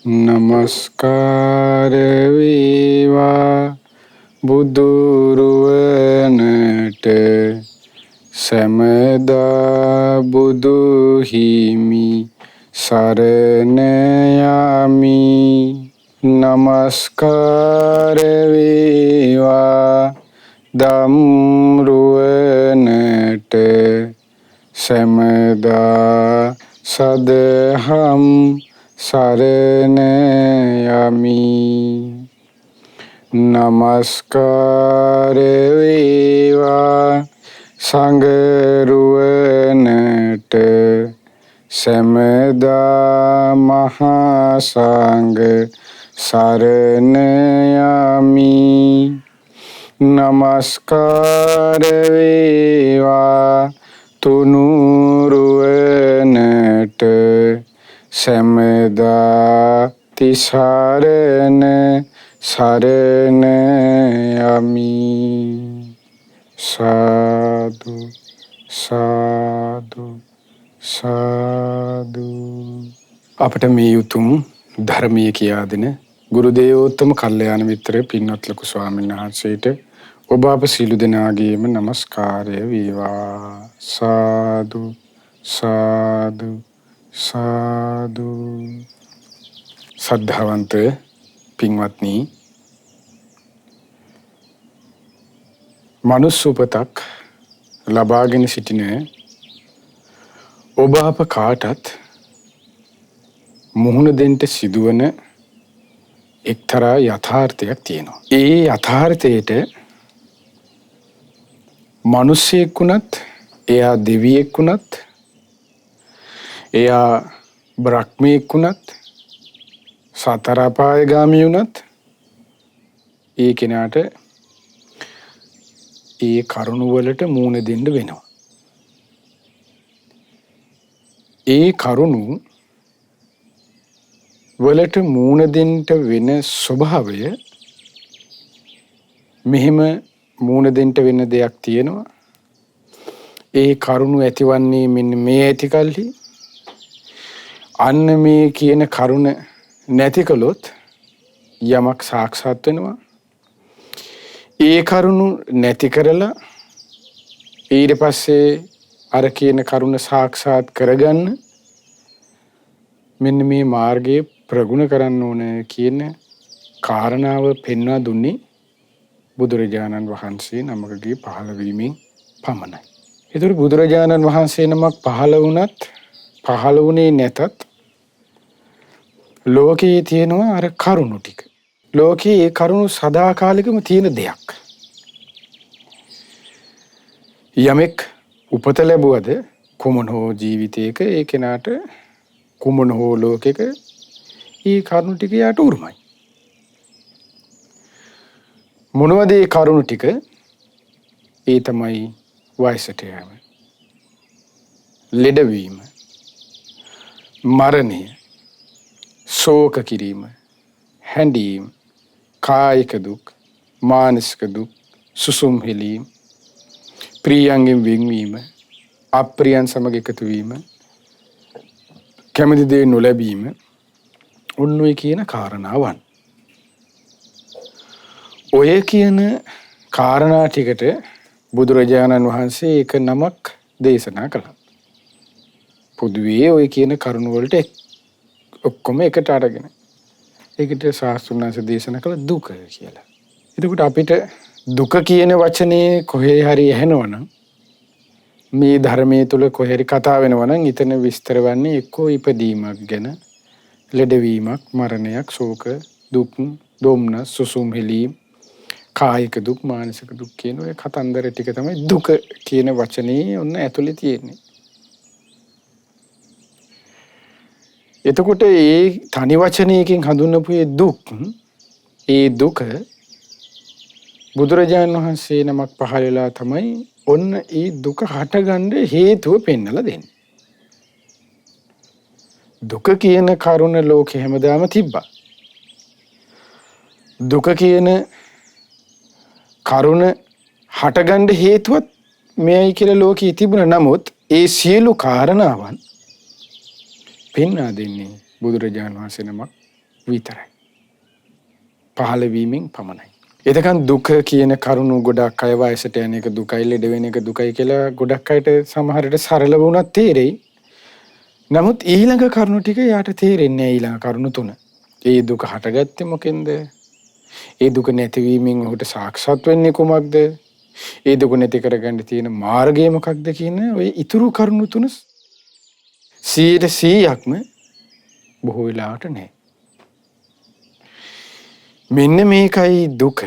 නමස්කාර වේවා බුදුරුවනට සැමදා බුදු හිමි සරණ යමි. නමස්කාර වේවා ධම්රුවනට සැමදා සදහම් සරණ යමි. නමස්කාර වේවා සංඝරුවනට සැමදා මහා සංඝ සරණ යමි. නමස්කාර වේවා තුනුරුවනට සැමදා තිසරණ සරණ යමි. සාදු සාදු සාදු. අපට මේ උතුම් ධර්මයේ කියා දෙන ගුරු දේවෝත්තම කල්යාණ මිත්‍ර පින්වත් ලොකු ස්වාමීන් වහන්සේට ඔබ අප සියලු දෙනාගේම নমස්කාරය වේවා. සාදු සාදු සාදු. සද්ධාවන්ත පින්වත්නි, මනුස්ස උපතක් ලබාගෙන සිටින ඔබ අප කාටත් මුහුණ දෙන්න සිදුවන එක්තරා යථාර්ථයක් තියෙනවා. ඒ යථාර්ථයට මිනිසෙක් වුණත්, එයා දෙවියෙක් වුණත්, එයා බ්‍රහ්මයෙක් වුණත්, සතර අපායගාමී වුණත්, ඒ කෙනාට ඒ කරුණ වලට මූණ දෙන්න වෙනවා. ඒ කරුණ වලට මූණ දෙන්න වෙන ස්වභාවය, මෙහෙම මූණ දෙන්න වෙන දෙයක් තියෙනවා. ඒ කරුණ ඇතිවන්නේ මෙන්න මේ ඇති කල්හි. අන්න මේ කියන කරුණ නැති කළොත් යමක් සාක්ෂාත් වෙනවා. ඒ කරුණු නැති කරලා ඊට පස්සේ අර කියන කරුණ සාක්ෂාත් කරගන්න මෙන්න මේ මාර්ගයේ ප්‍රගුණ කරන්න ඕන කියන කාරණාව පෙන්වා දුන්නේ බුදුරජාණන් වහන්සේ නමකගේ පහළ වීමෙන් පමණයි. ඒතර බුදුරජාණන් වහන්සේ නමක් පහළ වුණත් පහළ වුණේ නැතත් ලෝකයේ තියෙනවා අර කරුණු ටික. ලෝකයේ ඒ කරුණු සදාකාලිකම තියෙන දෙයක්. යමෙක් උපත ලැබුවද කුමන හෝ ජීවිතයක ඒ කෙනාට කුමන හෝ ලෝකයක ඒ කරුණු ටික යාට උරුමයි. මොනවද ඒ කරුණු ටික? ඒ තමයි වයසට යෑම, ලෙඩවීම, මරණය, ශෝක කිරීම, හැඬීම, කායික දුක්, මානසික දුක්, සුසුම් හෙලීම, ප්‍රියයන්ගෙන් වෙන්වීම, අප්‍රියයන් සමග එකතු වීම, කැමති දේ නොලැබීම, ඔන්න ඔය කියන කාරණාවන්. ඔය කියන කාරණා ටිකට බුදුරජාණන් වහන්සේ එක නමක් දේශනා කළා. පොදුවේ ඔය කියන කරුණ වලට ඔක්කොම එකට අරගෙන ඒකට ශාස්ත්‍රඥ වහන්සේ දේශනා කළ දුක කියලා. එතකොට අපිට දුක කියන වචනේ කොහේ හරි ඇහෙනවනම්, මේ ධර්මයේ තුල කොහේ හරි කතා වෙනවනම් ඊතන විස්තර වන්නේ එක්කෝ ඉපදීමක් ගැන, ලෙඩවීමක්, මරණයක්, ශෝක, දුක්, දොම්නස්, සුසුම් හෙලීම්, කායික දුක්, මානසික දුක් කියන ඔය කතන්දර ටික තමයි දුක කියන වචනේ ඔන්න ඇතුලේ තියෙන්නේ. එතකොට ඒ තනි වචනයකින් හඳුන්වපු ඒ දුක බුදුරජාණන් වහන්සේ නමක් පහළ වෙලා තමයි ඔන්න ඒ දුක හටගන්න හේතුව පෙන්නලා දෙන්නේ. දුක කියන කරුණ ලෝකෙ හැමදාම තිබ්බා. දුක කියන කරුණ හටගන්න හේතුවත් මෙයයි කියලා ලෝකයේ තිබුණා. නමුත් ඒ සියලු කාරණාවන් පෙන්වා දෙන්නේ බුදුරජාණන් වහන්සේ නමක් විතරයි. පහළ වීමෙන් පමණයි. එතකන් දුක කියන කරුණු ගොඩක් අය වයසට යන එක දුකයි, ලෙඩ වෙන එක දුකයි කියලා ගොඩක් අයට සමහරට සරල වුණත් තේරෙයි. නමුත් ඊළඟ කරුණු ටික යාට තේරෙන්නේ නැහැ. ඊළඟ කරුණු තුන. ඒ දුක හටගත්තේ මොකෙන්ද? ඒ දුක නැතිවීමෙන් ඔහුට සාක්ෂාත් වෙන්නේ කුමක්ද? ඒ දුක නැති කරගන්න තියෙන මාර්ගය මොකක්ද කියන ඔය ඉතුරු කරුණු තුන 100%ක්ම බොහෝ වෙලාවට නැහැ. මෙන්න මේකයි දුක.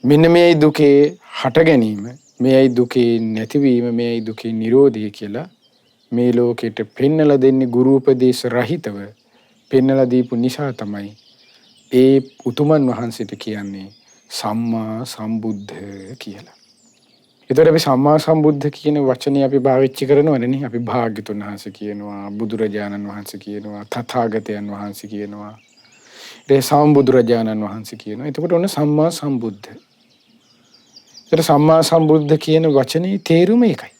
මෙන්න මේයි දුකේ හට ගැනීම, මේයි දුකේ නැතිවීම, මේයි දුකේ නිරෝධය කියලා මේ ලෝකෙට පෙන්නලා දෙන්නේ ගුරු උපදේශ රහිතව පෙන්නලා දීපු නිසා තමයි ඒ උතුමන් වහන්සේට කියන්නේ සම්මා සම්බුද්ධ කියලා. ඒතර අපි සම්මා සම්බුද්ධ කියන වචනේ අපි පාවිච්චි කරනවනේ. අපි භාග්‍යතුන් වහන්සේ කියනවා, බුදුරජාණන් වහන්සේ කියනවා, තථාගතයන් වහන්සේ කියනවා. ඒ සම්බුදුරජාණන් වහන්සේ කියනවා. එතකොට ඔන්න සම්මා සම්බුද්ධ. ඒතර සම්මා සම්බුද්ධ කියන වචනේ තේරුම ඒකයි.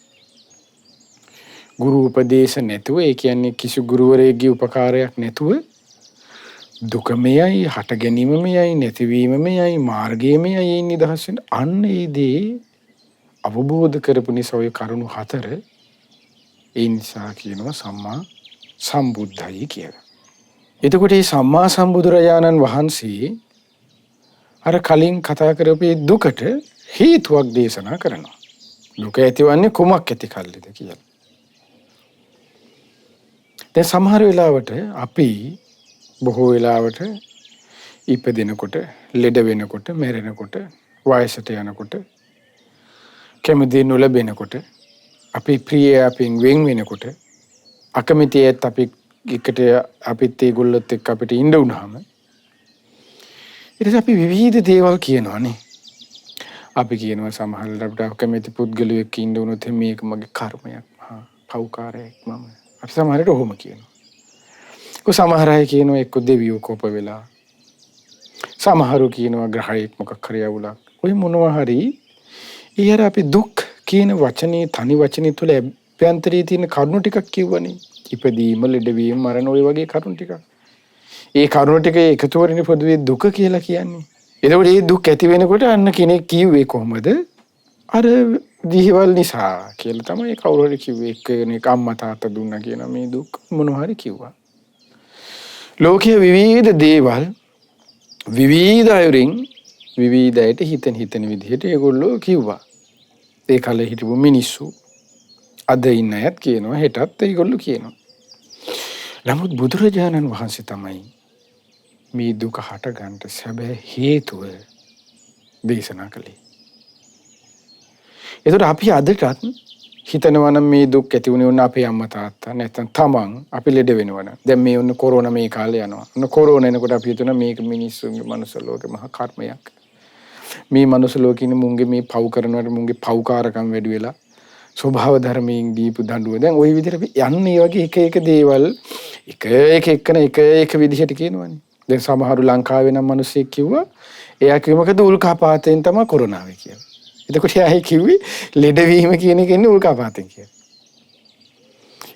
ගුරු උපදේශ නැතුව, ඒ කියන්නේ කිසි ගුරුවරයෙක්ගේ උපකාරයක් නැතුව දුක මෙයයි, හට ගැනීම මෙයයි, නැතිවීම මෙයයි, මාර්ගය මෙයයි නිදහස් වෙන අන්න ඒ දේ අවබෝධ කරපු නිසා ඔය කරුණු 4 ඒ නිසා කියනවා සම්මා සම්බුද්ධයි කියලා. එතකොට මේ සම්මා සම්බුදුරජාණන් වහන්සේ අර කලින් කතා කරපු දුකට හේතුවක් දේශනා කරනවා. දුක ඇතිවන්නේ කුමක් ඇති කල්ලිද කියලා. දැන් සමහර වෙලාවට අපි බොහෝ වෙලාවට ඉපදෙනකොට, ලෙඩ වෙනකොට, මැරෙනකොට, වයසට යනකොට, කැමති නොලැබෙනකොට, අපි ප්‍රිය අපෙන් වෙන් වෙනකොට, අකමැතියත් අපි එකට අපිත් ඒගොල්ලොත් එක්ක අපිට ඉන්න වුණාම ඊට අපි විවිධ දේවල් කියනවානේ. අපි කියනවා සමහරවිට අපිට අකමැති පුද්ගලයෙක් ඉන්න උනොත් මේක මගේ කර්මයක්, පෞකාරයක් මම. අපි සමහරවිට ඔහොම කියනවා. සමහර අය කියනවා එක්ක දෙවියෝ කොප වෙලා. සමහරු කියනවා ග්‍රහයෙක් මොකක් හරි අවුලක්. ඔය මොනවා හරි ඊයර අපි දුක් කියන වචනේ, තනි වචනේ තුල අභ්‍යන්තරයේ තියෙන කරුණු ටිකක් කිව්වනේ. ඉපදීම, ලෙඩවීම, මරණ ඔය වගේ කරුණු ටිකක්. ඒ කරුණු ටික එකතු වෙන්නේ පොදුවේ දුක කියලා කියන්නේ. එතකොට මේ දුක් ඇති වෙනකොට අන්න කෙනෙක් කිව්වේ කොහොමද? අර දිහිවල් නිසා කියලා තමයි කවුරු හරි කිව්වේ. එක්කෙනෙක් අම්මා තාත්තා දුන්නා කියන මේ දුක් මොනවා හරි කිව්වා. ලෝකයේ විවිධ දේවල් විවිධ අයුරින් විවිධයට හිතෙන විදිහට ඒගොල්ලෝ කිව්වා. ඒ කාලේ හිටපු මිනිස්සු අද ඉන්න අයත් කියනවා, හෙටත් ඒගොල්ලෝ කියනවා. නමුත් බුදුරජාණන් වහන්සේ තමයි මේ දුක හට ගන්නට සැබෑ හේතුව දේශනා කළේ. ඒතකොට අපි අදටත් හිතනවා නම් මේ දුක් ඇති වුණේ උන් අපේ අම්මා තාත්තා නැත්නම් තමන් අපි ලෙඩ වෙනවනම්. දැන් මේ උන්න කොරෝනා මේ කාලේ යනවා. උන්න කොරෝනා එනකොට අපි හිතනවා මේක මිනිස්සුන්ගේ මනුස්ස ලෝකේ මහා කර්මයක්. මේ මනුස්ස ලෝකේ ඉන්න මුන්ගේ මේ පව් කරනවට මුන්ගේ පව්කාරකම් වැඩි වෙලා ස්වභාව ධර්මයෙන් දීපු දඬුව. දැන් ওই විදිහට අපි යන්නේ වගේ එක දේවල් එක විදිහට කියනවනේ. දැන් සමහරු ලංකාවේ නම් මිනිස්සෙක් කිව්වා එයා කිව්ව මොකද උල්කාපාතයෙන් තමයි කොරෝනා වෙන්නේ කියලා. එතකොට එයා කිව්වේ ලෙඩවීම කියන එක ඉන්නේ උල්කාපාතෙන් කියලා.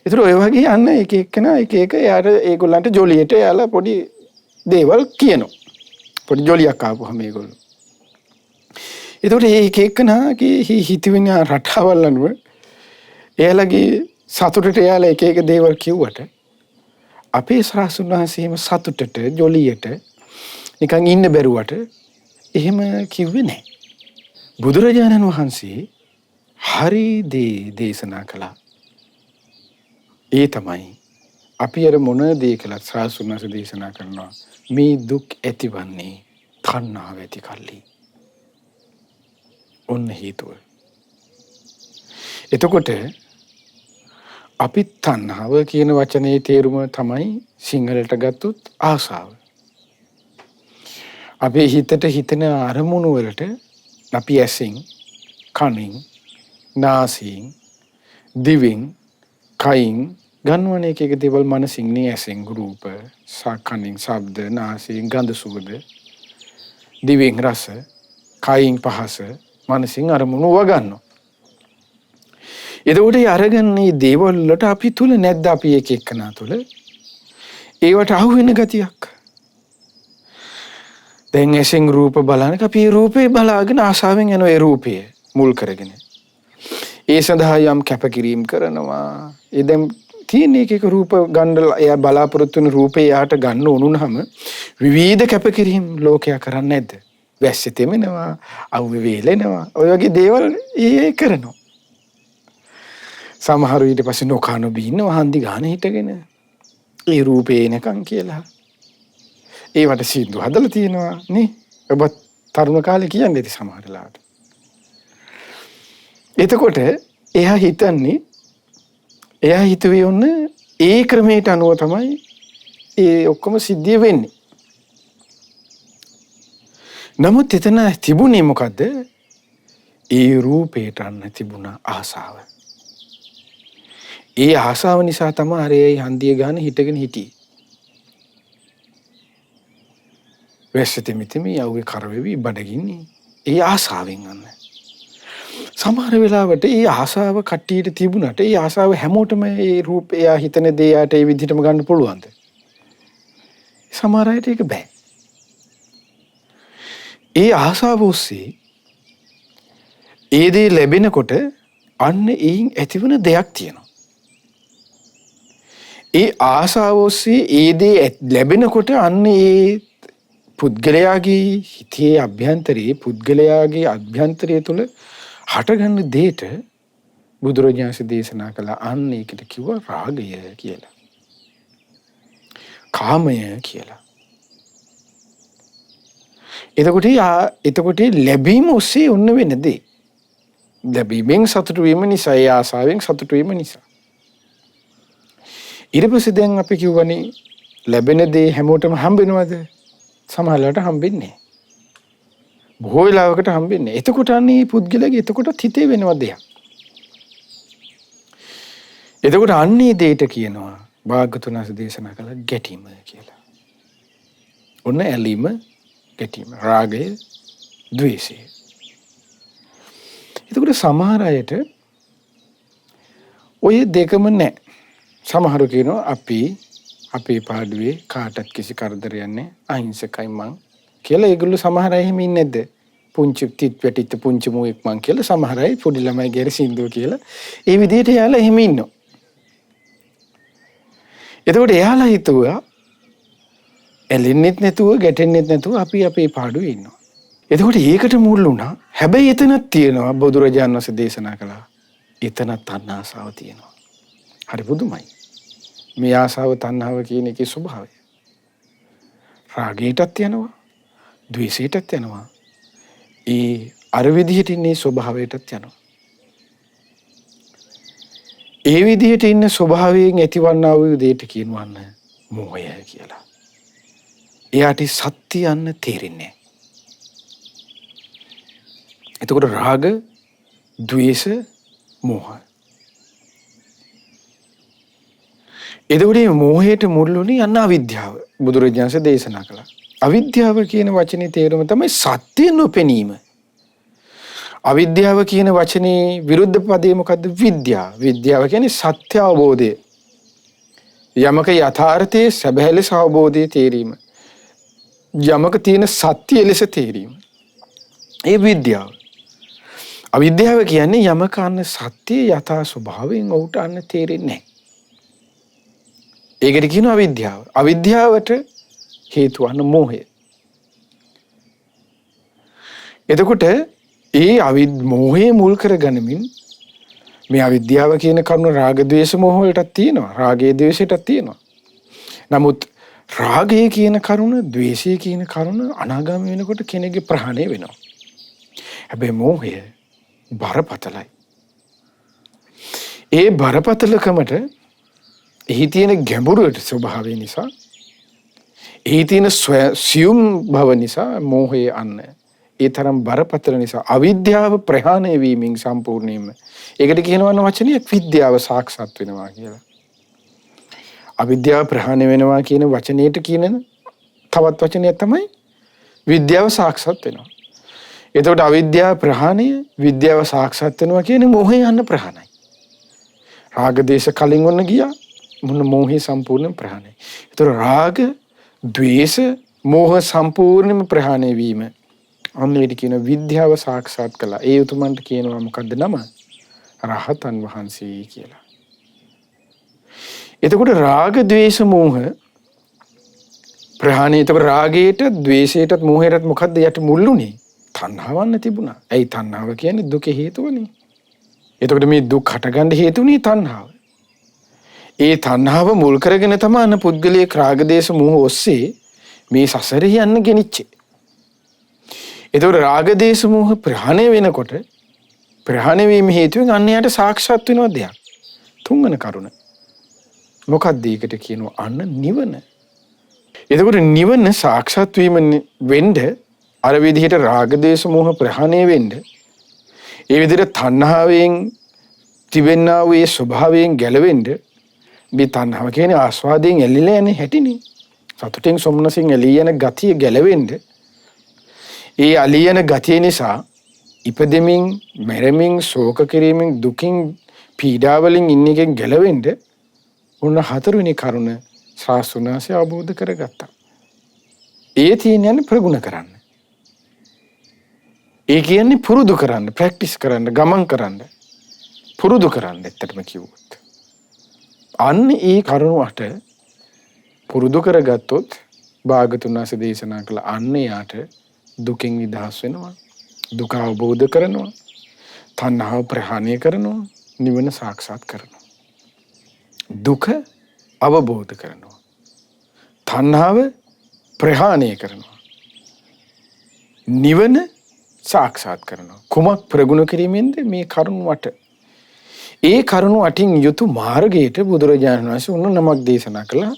ඒතර ඔය වගේ යන්න එක එයාට ඒගොල්ලන්ට ජොලියට යාලා පොඩි දේවල් කියනවා. පොඩි ජොලියක් ආවම ඒගොල්ලෝ. ඒතකොට එකනාගේ හිතවින රටාවල් අනුව එයාලගේ සතුටට එයාලා එක දේවල් කිව්වට අපේ ශාස්ත්‍රඥ වහන්සේම සතුටට ජොලියට නිකන් ඉන්න බැරුවට එහෙම කිව්වේ නැහැ. බුදුරජාණන් වහන්සේ හරි දේශනා කළා. ඒ තමයි අපි අර මොන දේ කළත් ශාස්ත්‍රඥ වහන්සේ දේශනා කරනවා මේ දුක් ඇතිවන්නේ තණ්හාව ඇති කල්ලි. ඔන්න හේතුව. එතකොට අපි තණ්හාව කියන වචනේ තේරුම තමයි සිංහලට ගත්තොත් ආසාව. අපේ හිතට හිතෙන අරමුණු වලට අපි ඇසින්, කනින්, නාසයෙන්, දිවෙන්, කයින් ගන්නවන එක දේවල් මනසින් නේ. ඇසින් රූප, කනින් ශබ්ද, නාසයෙන් ගඳ සුවඳ, දිවෙන් රස, කයින් පහස, මනසින් අරමුණු වගන්නවා. එතකොට අරගන්නේ දේවල් වලට අපි තුල නැද්ද අපි එක එකනා තුල ඒවට අහු වෙන ගතියක්. දැන් ඇසෙන් රූප බලනක අපි ඒ රූපේ බලාගෙන ආසාවෙන් යන ඒ රූපය මුල් කරගෙන. ඒ සඳහා යම් කැපකිරීම කරනවා. ඒ දැන් තියෙන එක රූප ගන්න එයා බලාපොරොත්තු වෙන රූපේ යාට ගන්න උනුනහම විවිධ කැපකිරීම ලෝකයා කරන්නේ නැද්ද? වැස්සේ තෙමෙනවා, අවුවේ වේලෙනවා. ඔය වගේ දේවල් ඒ කරනවා. සමහරු ඊට පස්සේ නොකන බින්නවා හන්දි ගාන හිටගෙන. ඒ රූපේ එනකන් කියලා. ඒවට සින්දු හදලා තියෙනවා නේ. ඔබ තරුණ කාලේ කියන්නේ ඉතින් සමහර වෙලාවට. එතකොට එයා හිතුවේ ඔන්න ඒ ක්‍රමයට අනුව තමයි ඒ ඔක්කොම සිද්ධිය වෙන්නේ. නමුත් එතන තිබුණේ මොකද්ද? ඒ රූපේට අන්න තිබුණ ආසාව. ඒ ආසාව නිසා තමයි අර ඒ හන්දිය ගන්න හිටගෙන හිටියේ. වැස්සෙ මිතෙමි යව්වේ කරවෙවි බඩගින්නේ. ඒ ආසාවෙන් අන්න. සමහර වෙලාවට ඒ ආසාව කට්ටියට තිබුණාට ඒ ආසාව හැමෝටම ඒ රූපය එයා හිතන දේ යාට ඒ විදිහටම ගන්න පුළුවන්ද? සමහර අයට ඒක බෑ. ඒ ආසාව ඔස්සේ ඒ දේ ලැබෙනකොට අන්න ඒන් ඇතිවන දෙයක් තියෙනවා. ඒ ආසාව ඔස්සේ ඒ දේ ලැබෙනකොට අන්න ඒ පුද්ගලයාගේ හිතේ අභ්‍යන්තරයේ පුද්ගලයාගේ අභ්‍යන්තරය තුළ හටගන්න දෙයට බුදුරජාණන් දේශනා කළ අන්න ඒකට කිව්වා රාගය කියලා. කාමය කියලා. එතකොට ලැබීම ඔස්සේ ඔන්න වෙන දේ. ලැබීමෙන් සතුටු වීම නිසා, ඒ ආසාවෙන් සතුටු වීම නිසා. ඊට පස්සේ දැන් අපි කියවනේ ලැබෙන දේ හැමෝටම හම්බෙනවද? සමහරවිට හම්බෙන්නේ නැහැ. බොහෝ වෙලාවකට හම්බෙන්නේ. එතකොට අන්නේ පුද්ගලයාගේ එතකොටත් හිතේ වෙනව දෙයක්. එතකොට අන්නේ දෙයට කියනවා භාග්‍යවතුන් වහන්සේ දේශනා කළ ගැටීම කියලා. ඔන්න ඇලීම, ගැටීම, රාගය, ද්වේෂය. එතකොට සමහර අයට ඔය දෙකම නැහැ. සමහරු කියනවා අපි අපේ පාඩුවේ කාටත් කිසි කරදරයක් නැහැ, අහිංසකයි මං කියලා. ඒගොල්ලෝ සමහර අය එහෙම ඉන්නේ නැද්ද? පුංචි තිත් වැටිච්ච පුංචි මුවෙක් මං කියලා. සමහර අය පොඩි ළමයි ගැර සින්දුව කියලා. ඒ විදිහට එයාලා එහෙම ඉන්නවා. එතකොට එයාලා හිතුවා ඇලෙන්නෙත් නැතුව ගැටෙන්නෙත් නැතුව අපි අපේ පාඩුවේ ඉන්නවා. එතකොට ඒකට මුල් වුණා. හැබැයි එතනක් තියෙනවා බුදුරජාණන් වහන්සේ දේශනා කළා. එතන තණ්හාසාව තියෙනවා. හරි පුදුමයි. මේ ආසාව තණ්හාව කියන එකේ ස්වභාවය. රාගයටත් යනවා, ද්වේෂයටත් යනවා. ඒ අර විදිහට ඉන්නේ ස්වභාවයටත් යනවා. ඒ විදිහට ඉන්න ස්වභාවයෙන් ඇතිවන්නා වූ දෙයට කියනවන්න මෝහය කියලා. එයාට සත්‍ය යන්න තේරෙන්නේ නැහැ. එතකොට රාග, ද්වේෂ, මෝහ. එතකොට මේ මෝහයට මුල් වුණේ අන්න අවිද්‍යාව. බුදුරජාණන් දේශනා කළා. අවිද්‍යාව කියන වචනේ තේරුම තමයි සත්‍ය නොපෙනීම. අවිද්‍යාව කියන වචනේ විරුද්ධ පදේ මොකද්ද? විද්‍යාව. විද්‍යාව කියන්නේ සත්‍ය අවබෝධය. යමක යථාර්ථයේ සැබෑ ලෙස අවබෝධය තේරීම. යමක තියෙන සත්‍ය ලෙස තේරීම. ඒ විද්‍යාව. අවිද්‍යාව කියන්නේ යමක අන්න සත්‍ය යථා ස්වභාවයෙන් ඔහුට අන්න තේරෙන්නේ නැහැ. ඒකට කියනවා අවිද්‍යාව. අවිද්‍යාවට හේතුව අන්න මෝහය. එතකොට ඒ මෝහය මුල් කරගනිමින් මේ අවිද්‍යාව කියන කරුණ රාග ද්වේෂ මෝහ වලටත් තියෙනවා. රාගයේ ද්වේෂයටත් තියෙනවා. නමුත් රාගය කියන කරුණ, ද්වේෂය කියන කරුණ අනාගාමී වෙනකොට කෙනෙක්ගේ ප්‍රහාණය වෙනවා. හැබැයි මෝහය බරපතලයි. ඒ බරපතලකමට එහි තියෙන ගැඹුරු ස්වභාවය නිසා, එහි තියෙන සියුම් බව නිසා මෝහය අන්න ඒ තරම් බරපතල නිසා අවිද්‍යාව ප්‍රහාණය වීමෙන් සම්පූර්ණයෙන්ම ඒකට කියනවා වචනයක් විද්‍යාව සාක්ෂාත් වෙනවා කියලා. අවිද්‍යාව ප්‍රහාණය වෙනවා කියන වචනයට කියන තවත් වචනයක් තමයි විද්‍යාව සාක්ෂාත් වෙනවා. එතකොට අවිද්‍යාව ප්‍රහාණය, විද්‍යාව සාක්ෂාත් වෙනවා කියන්නේ මෝහය යන ප්‍රහාණයයි. රාග දේශ කලින් වන්න ගියා මොන මෝහය සම්පූර්ණ ප්‍රහාණය. එතකොට රාග, ද්වේෂ, මෝහ සම්පූර්ණයෙන්ම ප්‍රහාණය වීම. අන්න ඒකට කියන විද්‍යාව සාක්ෂාත් කළා. ඒ උතුමන්ට කියනවා මොකද්ද නම? රහතන් වහන්සේ කියලා. එතකොට රාග, ద్వේෂ, මෝහ ප්‍රහාණය. එතකොට රාගයට, ద్వේෂයටත්, මෝහයටත් මොකද්ද යට මුල්ුනේ? තණ්හාවන්න තිබුණා. ඇයි තණ්හාව කියන්නේ දුකේ හේතුවනේ. එතකොට මේ දුක් හටගන්න හේතුනේ තණ්හාව. ඒ තණ්හාව මුල් කරගෙන තමයි අන්න පුද්ගලයේ රාග, දේශ, මෝහ ඔස්සේ මේ සසරේ යන්න ගෙනිච්චේ. එතකොට රාග, දේශ, මෝහ ප්‍රහාණය වෙනකොට ප්‍රහාණය වීම හේතුවෙන් අන්න යට සාක්ෂාත් වෙනවා දෙයක්. තුන්වන කරුණ. මොකක්ද ඒකට කියනවා? අන්න නිවන. එතකොට නිවන සාක්ෂාත් වීම වෙන්න අර විදිහට රාග, දේශ, මෝහ ප්‍රහාණය වෙන්න ඒ විදිහට තණ්හාවෙන් තිබෙනා වූ ඒ ස්වභාවයෙන් ගැලවෙන්න මේ තණ්හාව කියන්නේ ආස්වාදයෙන් ඇලිලා යන්නේ හැටිනේ. සතුටෙන් සොම්නසින් ඇලී යන ගතිය ගැලවෙන්න ඒ ඇලී යන ගතිය නිසා ඉපදෙමින් මැරෙමින් ශෝක කිරීමෙන් දුකින් පීඩාවලින් ඉන්න එකෙන් ගැලවෙන්න උන්න හතරවෙනි කරුණ ශාස්ත්‍රඥාන්සේ අවබෝධ කරගත්තා. ඒ තියෙන්නේ ප්‍රගුණ කරන්න. ඒ කියන්නේ පුරුදු කරන්න, ප්‍රැක්ටිස් කරන්න, ගමන් කරන්න, පුරුදු කරන්න ඇත්තටම කිව්වොත්. අන්න ඒ කරුණ අට පුරුදු කරගත්තොත් භාගතුන් වහන්සේ දේශනා කළ අන්න යාට දුකෙන් නිදහස් වෙනවා, දුක අවබෝධ කරනවා, තණ්හාව ප්‍රහාණය කරනවා, නිවන සාක්ෂාත් කරනවා. දුක අවබෝධ කරනවා, තණ්හාව ප්‍රහාණය කරනවා, නිවන සාක්ෂාත් කරනවා. කුමක් ප්‍රගුණ කිරීමෙන්ද? මේ කරුණු අට. ඒ කරුණු අටින් යුතු මාර්ගයට බුදුරජාණන් වහන්සේ උන්න නමක් දේශනා කළා.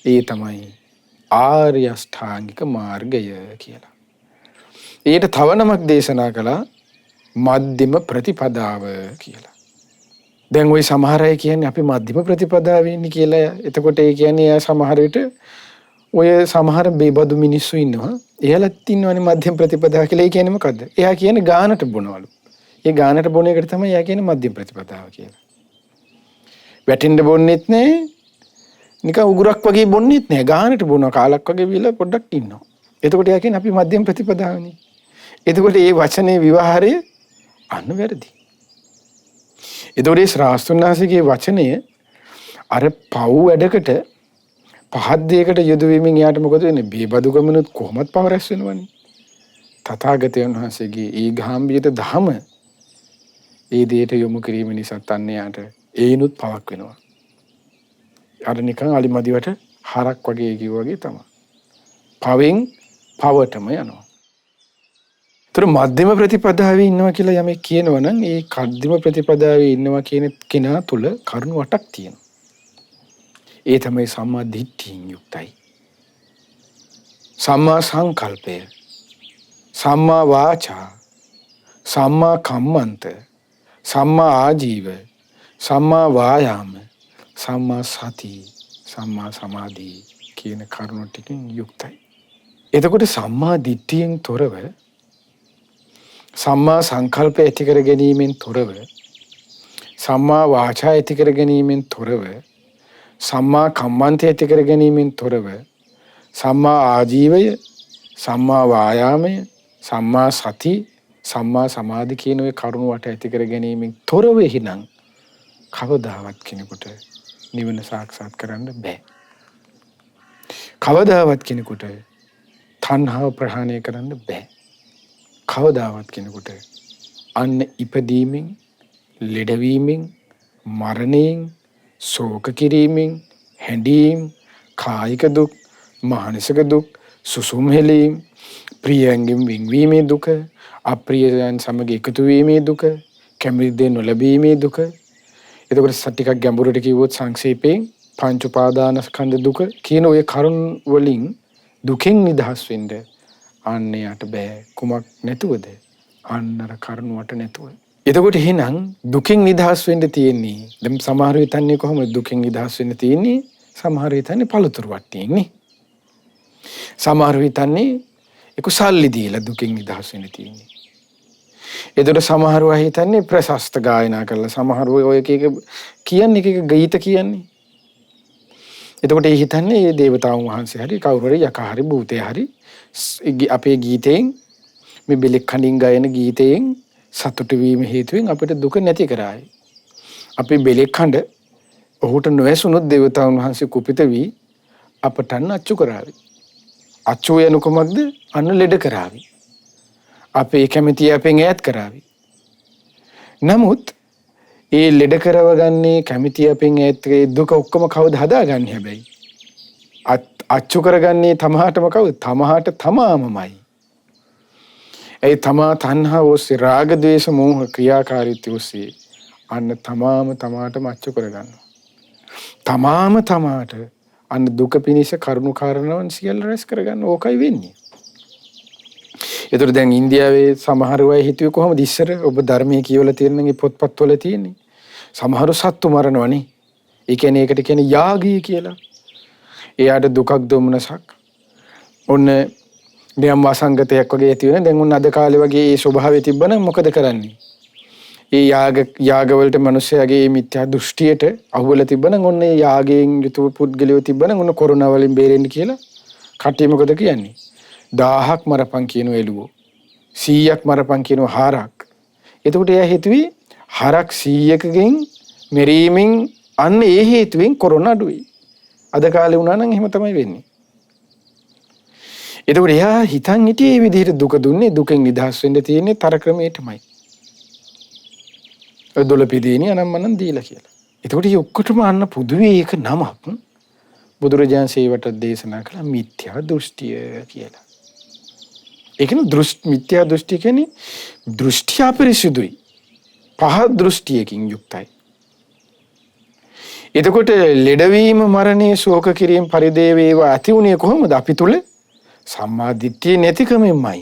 ඒ තමයි ආර්ය අෂ්ටාංගික මාර්ගය කියලා. ඒට තව නමක් දේශනා කළා මධ්‍යම ප්‍රතිපදාව කියලා. දැන් ওই සමහර අය කියන්නේ අපි මධ්‍යම ප්‍රතිපදාවේ ඉන්නේ කියලා. එතකොට ඒ කියන්නේ සමහර විට ඔය සමහර බේබදු මිනිස්සු ඉන්නවා. එයාලත් ඉන්නවනේ මධ්‍යම ප්‍රතිපදාව කියලා. ඒ කියන්නේ මොකද්ද? එයා කියන්නේ ගානට බොනවලු. ඒ ගානට බොන එකට තමයි එයා කියන්නේ මධ්‍යම ප්‍රතිපදාව කියලා. වැටෙන්න බොන්නෙත් නැහැ. නිකන් උගුරක් වගේ බොන්නෙත් නැහැ. ගානට බොනවා කාලක් වගේ විලා පොඩ්ඩක් ඉන්නවා. එතකොට එයා කියන්නේ අපි මධ්‍යම ප්‍රතිපදාවනේ. එතකොට මේ වචනේ විවහාරය අන්න වැරදි. එතකොට මේ ශාස්ත්‍රඥාන්සේගේ වචනය අර පව් වැඩකට පහත් දෙයකට යොදවීමෙන් යාට මොකද වෙන්නේ? බේබදු ගමනොත් කොහොමත් පව රැස් වෙනවනේ. තථාගතයන් වහන්සේගේ ඒ ගාම්භීර ධම ඒ දෙයට යොමු කිරීම නිසා තන්නේ යාට ඒනුත් පවක් වෙනවා. අර නිකන් අලිමදිවට හරක් වගේ කිව්වා වගේ තමයි. පවෙන් පවටම යනවා. ඒතර මධ්‍යම ප්‍රතිපදාවේ ඉන්නවා කියලා යමෙක් කියනවා නම් ඒ කද්දිම ප්‍රතිපදාවේ ඉන්නවා කියන කෙනා තුල කරුණු 8ක් තියෙනවා. ඒ තමයි සම්මා දිට්ඨියෙන් යුක්තයි. සම්මා සංකල්පය, සම්මා වාචා, සම්මා කම්මන්ත, සම්මා ආජීව, සම්මා වායාම, සම්මා සති, සම්මා සමාධි කියන කරුණු ටිකෙන් යුක්තයි. එතකොට සම්මා දිට්ඨියෙන් තොරව, සම්මා සංකල්ප ඇති කර ගැනීමෙන් තොරව, සම්මා වාචා ඇති කර ගැනීමෙන් තොරව, සම්මා කම්මන්තය ඇති කර ගැනීමෙන් තොරව, සම්මා ආජීවය, සම්මා වායාමය, සම්මා සති, සම්මා සමාධි කියන ඔය කරුණු වට ඇති කර ගැනීමෙන් තොරව එහිනම් කවදාවත් කෙනෙකුට නිවන සාක්ෂාත් කරන්න බෑ. කවදාවත් කෙනෙකුට තණ්හාව ප්‍රහාණය කරන්න බෑ. කවදාවත් කෙනෙකුට අන්න ඉපදීමෙන්, ලෙඩවීමෙන්, මරණයෙන්, ශෝක කිරීමෙන්, හැඬීම්, කායික දුක්, මානසික දුක්, සුසුම් හෙලීම්, ප්‍රියයන්ගෙන් වෙන්වීමේ දුක, අප්‍රියයන් සමග එකතු වීමේ දුක, කැමති දේ නොලැබීමේ දුක. එතකොට ටිකක් ගැඹුරට කිව්වොත් සංක්ෂේපයෙන් පංච උපාදානස්කන්ධ දුක කියන ඔය කරුණ වලින් දුකෙන් නිදහස් වෙන්න අන්න යට බෑ. කුමක් නැතුවද? අන්නර කරුණ වට නැතුව. එතකොට එහෙනම් දුකෙන් නිදහස් වෙන්න තියෙන්නේ. දැන් සමහර විටන්නේ කොහොමද දුකෙන් නිදහස් වෙන්න තියෙන්නේ? සමහර විටන්නේ පළතුරු වට්ටියෙන්නේ. සමහර විටන්නේ සල්ලි දීලා දුකෙන් නිදහස් වෙන්න තියෙන්නේ. එතකොට සමහරව හිතන්නේ ප්‍රශස්ත ගායනා කරලා, සමහරව ඔය එක කියන්නේ එක ගීත කියන්නේ. එතකොට ඒ හිතන්නේ මේ දේවතාවුන් වහන්සේ හරි කවුරු හරි යකා හරි භූතය හරි අපේ ගීතයෙන් මේ බෙලෙක් කණින් ගයන ගීතයෙන් සතුට වීම හේතුවෙන් අපිට දුක නැති කරායි. අපි බෙලෙක් කඳ ඔහුට නොඇසුනොත් දේවතාවුන් වහන්සේ කුපිත වී අපට අච්චු කරાવી. අච්චු යනු කොමක්ද? අන්න ලෙඩ කරાવી. අපේ කැමැති අපෙන් ඈත් කරાવી. නමුත් ඒ ලෙඩ කරවගන්නේ කැමැති අපෙන් ඈත් දුක ඔක්කොම කවුද හදාගන්නේ හැබැයි? අච්චු කරගන්නේ තමහටම කවුද? තමහට තමාමමයි. ඒ තමා තණ්හා ඔස්සේ රාග ද්වේෂ මෝහ ක්‍රියාකාරීත්වය ඔස්සේ අන්න තමාටම අච්චු කරගන්නවා. තමාට අන්න දුක පිනිස කරුණු කාරණාවන් සියල්ල රැස් කරගන්න ඕකයි වෙන්නේ. ඒතර දැන් ඉන්දියාවේ සමහර අය හිතුවේ කොහොමද ඉස්සර ඔබ ධර්මයේ කියවලා තියෙනගේ පොත්පත්වල තියෙන්නේ. සමහරු සත්තු මරනවනේ. ඒ කියන්නේ ඒකට කියන්නේ යාගී කියලා. එයාට දුකක් දුම්නසක්. ඔන්න නියම් වාසංගතයක් වගේ ඇති වෙන. දැන් ඔන්න අද කාලේ වගේ ඒ ස්වභාවය තිබ්බනම් මොකද කරන්නේ? ඒ යාගවලට මිනිස්සයාගේ මිත්‍යා දෘෂ්ටියට අහුවෙලා තිබ්බනම් ඔන්න ඒ යාගයෙන් යුතුව පුද්ගලයෝ තිබ්බනම් ඔන්න කොරෝනා වලින් බේරෙන්න කියලා කට්ටිය මොකද කියන්නේ? 1000ක් මරපන් කියන එළුවෝ 100ක් මරපන් කියන හරක්. එතකොට එයා හිතුවේ හරක් 100කකින් මෙරීමෙන් අන්න ඒ හේතුවෙන් කොරෝනා අඩුයි. අද කාලේ වුණා නම් එහෙම තමයි වෙන්නේ. එතකොට එයා හිතන් හිටියේ මේ විදිහට දුක දුන්නේ දුකෙන් නිදහස් වෙන්න තියෙන්නේ තර ක්‍රමයටමයි. දොළපිදීනි අනම්මනම් දීලා කියලා. එතකොට මේ ඔක්කොටම අන්න පුදුවේ එක නමක් බුදුරජාණන් සේවට දේශනා කළා මිත්‍යා දෘෂ්ටිය කියලා. ඒ කියන්නේ මිත්‍යා දෘෂ්ටි කියන්නේ දෘෂ්ටි අපරිසුදුයි. පහ දෘෂ්ටියකින් යුක්තයි. එතකොට ලෙඩවීම මරණය ශෝක කිරීම පරිදේව ඒවා ඇති උනේ කොහොමද? අපි තුල සම්මා දිට්ඨිය නැතිකමෙන්මයි.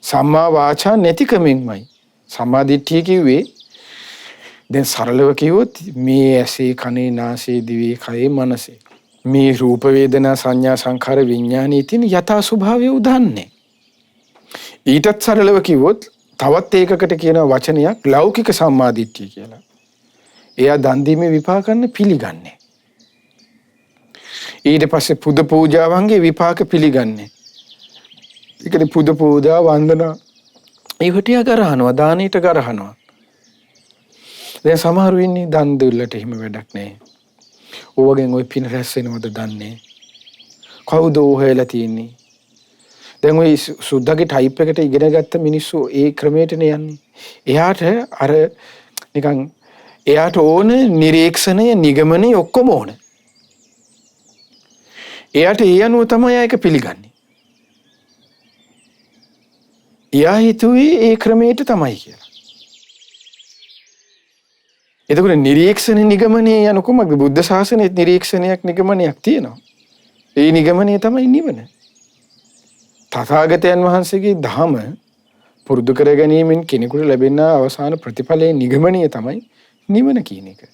සම්මා වාචා නැතිකමෙන්මයි. සම්මා දිට්ඨිය කිව්වේ දැන් සරලව කිව්වොත් මේ ඇසේ කනේ නාසයේ දිවේ කයේ මනසේ මේ රූප වේදනා සංඥා සංඛාර විඥානයේ තියෙන යථා ස්වභාවය උදන්නේ. ඊටත් සරලව කිව්වොත් තවත් ඒකකට කියන වචනයක් ලෞකික සම්මා දිට්ඨිය කියලා. එයා දන් දීමේ විපාකන්න පිළිගන්නේ. ඊට පස්සේ පුද පූජාවන්ගේ විපාක පිළිගන්නේ. ඒකනේ පුද පූජා වන්දනා ඒවට ගරහනවා දානෙට ගරහනවා. දැන් සමහරු ඉන්නේ දන් දෙල්ලට එහෙම වැඩක් නැහැ. ඕවගෙන් ওই පින රැස් වෙනවද දන්නේ. කවුද හොයලා තියන්නේ? දැන් ওই සුද්ධගේ ටයිප් එකට ඉගෙන ගත්ත මිනිස්සු ඒ ක්‍රමයටනේ යන්නේ. එයාට අර නිකන් එයාට ඕන නිරීක්ෂණය නිගමනය ඔක්කොම ඕන. එයාට ඒ අනුව තමයි ඒක පිළිගන්නේ. එයා හිතුවේ ඒ ක්‍රමයට තමයි කියලා. එතකොට නිරීක්ෂණ නිගමනය යන කොමද? බුද්ධ ශාසනයේ නිරීක්ෂණයක් නිගමනයක් තියෙනවා. ඒ නිගමනය තමයි නිවන. තථාගතයන් වහන්සේගේ ධහම පුරුදු කර ගැනීමෙන් කෙනෙකුට ලැබෙන අවසාන ප්‍රතිඵලයේ නිගමනය තමයි නිවන කියන එක.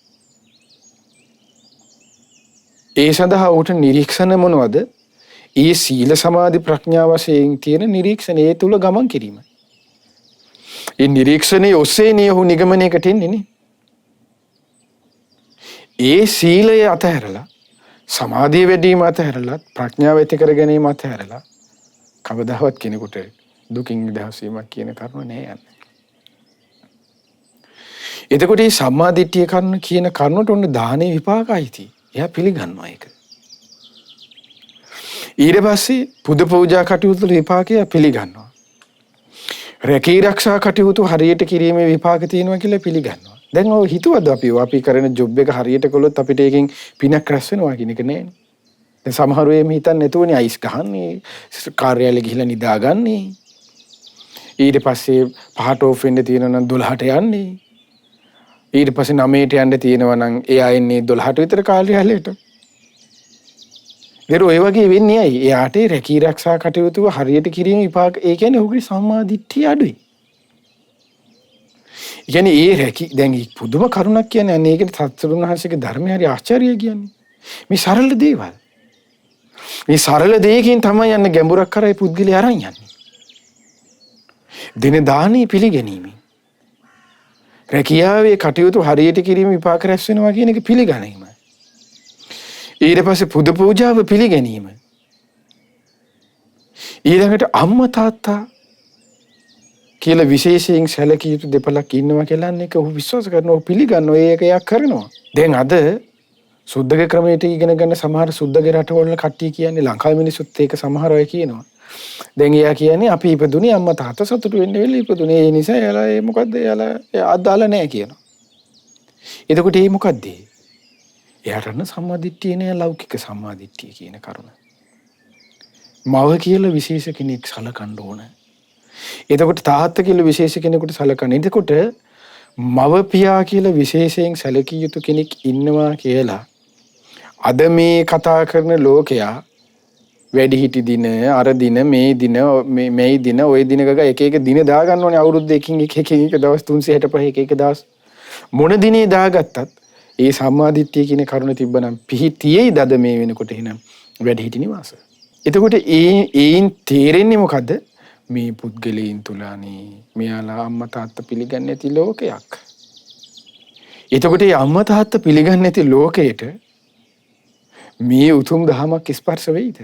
ඒ සඳහා උට නිරීක්ෂණ මොනවද? ඒ සීල සමාධි ප්‍රඥා වශයෙන් තියෙන නිරීක්ෂණ ඒ තුල ගමන් කිරීම. ඒ නිරීක්ෂණයේ ඔස්සේ නියහු නිගමනයකට එන්නේ නේ. ඒ සීලය අතහැරලා සමාධිය වැඩිම අතහැරලා ප්‍රඥාව ඇති කර ගැනීම අතහැරලා කවදාවත් කෙනෙකුට දුකින් නිදහස් වීමක් කියන කරුණ නෑ යන්නේ. එතකොට මේ සම්මා දිට්ඨිය කරන කියන කරුණට ඔන්න දානේ විපාකයිති. එයා පිළිගන්නවා ඒක. ඊට පස්සේ පුද පූජා කටයුතු විපාකය පිළිගන්නවා. රැකී ආරක්ෂා කටයුතු හරියට කිරීමේ විපාක තියෙනවා කියලා පිළිගන්නවා. දැන් ඔය හිතුවද අපි කරන ජොබ් එක හරියට කළොත් අපිට ඒකෙන් පිනක් රැස් වෙනවා කියන එක නෑනේ. දැන් සමහර වෙලාවෙ හිතන්නේ නැතුවනේ අයිස් ගහන්නේ, කාර්යාලෙ ගිහිල්ලා නිදාගන්නේ. ඊට පස්සේ 5ට ඕෆ් වෙන්න තියෙනවා නම් 12ට යන්නේ. ඊට පස්සේ 9ට යන්න තියෙනවා නම් එයා එන්නේ 12ට විතර කාර්යාලයට. ඒතර ඔය වගේ වෙන්නේ ඇයි? එයාට රැකී ආරක්ෂා කටයුතු හරියට කිරීම විපාක ඒ කියන්නේ ඔහුගේ සම්මා දිට්ඨිය අඩුයි. කියන්නේ ඒ රැකී දැන් පුදුම කරුණක් කියන්නේ අනේ ඒකේ සත්‍රුණ වහන්සේගේ ධර්මය හරි ආශ්චර්යයි කියන්නේ. මේ සරල දේවල්. මේ සරල දෙයකින් තමයි යන්නේ ගැඹුරක් කරේ පුද්ගලයා අරන් යන්නේ. දින දානි පිළිගැනීම. රැකියාවේ කටයුතු හරියට කිරීම විපාක රැස් වෙනවා කියන එක පිළිගැනීම. ඊට පස්සේ පුද පූජාව පිළිගැනීම. ඊළඟට අම්මා තාත්තා කියලා විශේෂයෙන් සැලකිය යුතු දෙපළක් ඉන්නවා කියලා එක ඔහු විශ්වාස කරනවා, ඔහු පිළිගන්නවා, ඒක එයා කරනවා. දැන් අද සුද්ධගේ ක්‍රමයට ඉගෙන ගන්න සමහර සුද්ධගේ රටවල කට්ටිය කියන්නේ, ලංකාවේ මිනිස්සුත් ඒක සමහර අය කියනවා. දැන් එයා කියන්නේ අපි ඉපදුනේ අම්මා තාත්තා සතුටු වෙන්න වෙලා ඉපදුනේ. ඒ නිසා එයාලා මොකද්ද එයාලා අදාළ නැහැ කියනවා. එතකොට මේ මොකද්ද? එයාට සම්මාදිට්ඨිය නේ, ලෞකික සම්මාදිට්ඨිය කියන කරුණ. මව කියලා විශේෂ කෙනෙක් සලකන්න ඕන. එතකොට තාත්තා කියලා විශේෂ කෙනෙකුට සලකන්න. එතකොට මව පියා කියලා විශේෂයෙන් සැලකිය යුතු කෙනෙක් ඉන්නවා කියලා අද මේ කතා කරන ලෝකයා වැඩිහිටි දින, අර දින, මේ දින, මේ දින, ওই දින ගග එක එක දින දා ගන්න ඕනේ. අවුරුද්දකින් එක දවස් 365 එක දවස් මොන දිනේ දාගත්තත් ඒ සම්මාදිට්ඨිය කියන කරුණ තිබ්බනම් පිහිටියේ දද මේ වෙනකොට එහෙනම් වැඩිහිටි නිවාස. එතකොට ඒයින් තේරෙන්නේ මොකද්ද? මේ පුද්ගලයන් තුලානේ මෙයාලා අම්මා තාත්තා පිළිගන්නේ නැති ලෝකයක්. එතකොට මේ අම්මා තාත්තා පිළිගන්නේ නැති ලෝකයට මේ උතුම් දහමක් ස්පර්ශ වෙයිද?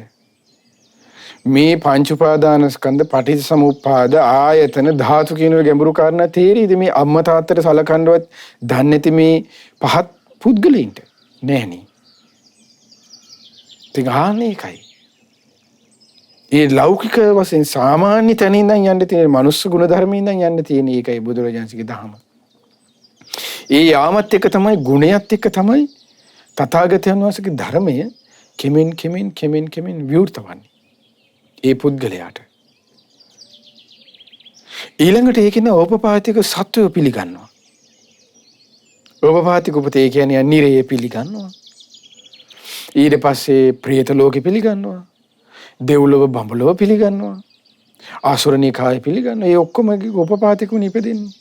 මේ පංච උපාදාන ස්කන්ධ, පටිච්චසමුප්පාද, ආයතන, ධාතු කියන ගැඹුරු කාරණා තේරෙයිද මේ අම්මා තාත්තට සලකන්නවත් දන්නේ නැති මේ පහත් පුද්ගලයින්ට? නෑනේ. තිගානේ එකයි. ඒ ලෞකික වශයෙන් සාමාන්‍ය තැනින් ඉඳන් යන්න තියෙන මනුස්ස ගුණ ධර්මයෙන් ඉඳන් යන්න තියෙන එකයි බුදුරජාණන්සේගේ දහම. ඒ යාමත් එක තමයි, ගුණයත් එක තමයි තථාගතයන් වහන්සේගේ ධර්මය කෙමෙන් විවෘත වන්නේ. ඒ පුද්ගලයාට. ඊළඟට ඒකින ඕපපාතික සත්වය පිළිගන්නවා. ඕපපාතික උපතේ කියන්නේ නිරය පිළිගන්නවා. ඊට පස්සේ ප්‍රේත ලෝකෙ පිළිගන්නවා. දෙව්ලොව බඹලොව පිළිගන්නවා. ආසුරනිකාය පිළිගන්නවා. ඒ ඔක්කොම උපපාතිකුන් ඉපදෙන්නේ.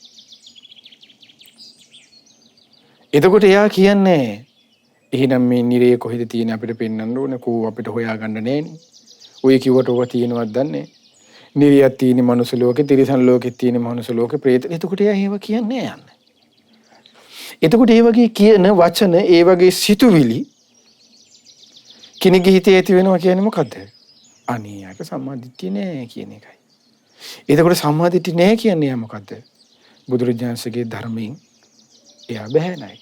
එතකොට එයා කියන්නේ එහෙනම් මේ නිරේ කොහෙද තියෙන්නේ අපිට පෙන්වන්න ඕනේ. කෝ අපිට හොයාගන්න නෑනේ. ඔය කිව්වට ඔව තියෙනවද දන්නේ? නිරියක් තියෙන්නේ මනුස්ස ලෝකේ, තිරිසන් ලෝකෙත් තියෙන්නේ මනුස්ස ලෝකේ, ප්‍රේත. එතකොට එයා ඒව කියන්නේ නෑ යන්නේ. එතකොට ඒ වගේ කියන වචන, ඒ වගේ සිතුවිලි කෙනෙකුගේ හිතේ ඇති වෙනවා කියන්නේ මොකද්ද? අනේ යට සම්මාදිට්ඨිය නෑ කියන එකයි. එතකොට සම්මාදිට්ඨිය නෑ කියන්නේ මොකද්ද? බුදුරජාණන්සේගේ ධර්මයෙන් එයා බැහැනයි.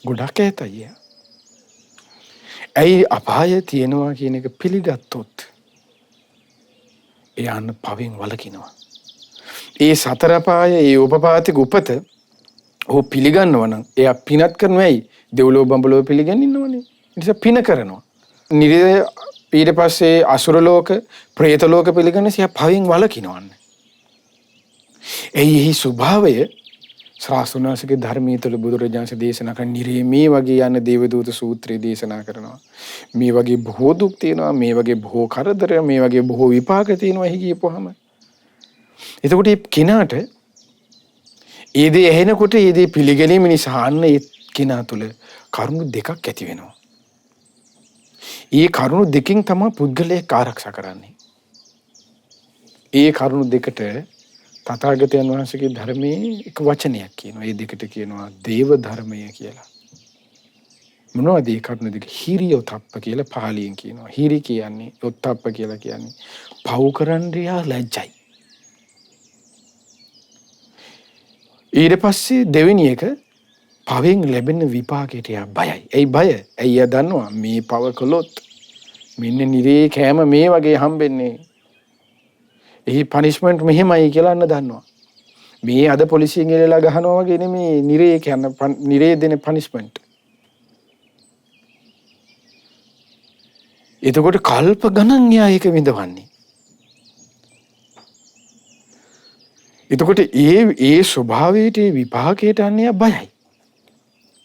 ගොඩක් ඈතයි. ඇයි අපාය තියෙනවා කියන එක පිළිගත්තොත් එයාන පවෙන් වළකිනවා. ඒ සතර අපාය, ඒ උපපාතික උපත ඔහු පිළිගන්නවා නම් එයා පිනත් කරනවා. ඇයි? දෙව්ලොව බඹලොව පිළිගන්නේ ඉන්නවනේ. ඒ නිසා පින කරනවා. නිරය ඊට පස්සේ අසුර ලෝක, പ്രേත ලෝක පිළිගන්නේ එයා පවෙන් වළකිනවන්නේ. එයි ස්වභාවය ශාස්ත්‍රනාසිකේ ධර්මයේ තුල බුදුරජාණන් දේශනා කරන නිරේ මේ වගේ යන දේවදූත සූත්‍රය දේශනා කරනවා. මේ වගේ බොහෝ දුක් තියෙනවා, මේ වගේ බොහෝ කරදර, මේ වගේ බොහෝ විපාක තියෙනවා එහි කියපුවාම. එතකොට මේ කිනාට ඒ දේ ඇහෙනකොට ඒ දේ පිළිගැනීම නිසා අන්න ඒ කිනා තුල කරුණු දෙකක් ඇති වෙනවා. ඒ කරුණු දෙකෙන් තමයි පුද්ගලයා ආරක්ෂා කරන්නේ. ඒ කරුණු දෙකට තථාගතයන් වහන්සේගේ ධර්මයේ එක වචනයක් කියනවා. ඒ දෙකට කියනවා දේව ධර්මය කියලා. මොනවද ඒ කරුණු දෙක? හිරියොතප්ප කියලා පාලියෙන් කියනවා. හිරි කියන්නේ, යොත්තප්ප කියලා කියන්නේ පව් කරන්න යා ලැජ්ජයි. ඊට පස්සේ දෙවෙනි එක පවෙන් ලැබෙන විපාකයට යා බයයි. ඇයි බය? ඇයි යා දන්නවා මේ පව කළොත් මෙන්න නිරේ කෑම මේ වගේ හම්බෙන්නේ. එහි පනිෂ්මන්ට් මෙහෙමයි කියලා අන්න දන්නවා. මේ අද පොලිසියෙන් එලලා ගහනවා වගේ නෙමේ නිරේ කියන නිරේ දෙන පනිෂ්මන්ට්. එතකොට කල්ප ගණන් යා ඒක විඳවන්නේ. එතකොට ඒ ස්වභාවයට, ඒ විපාකයට අන්නේ බයයි.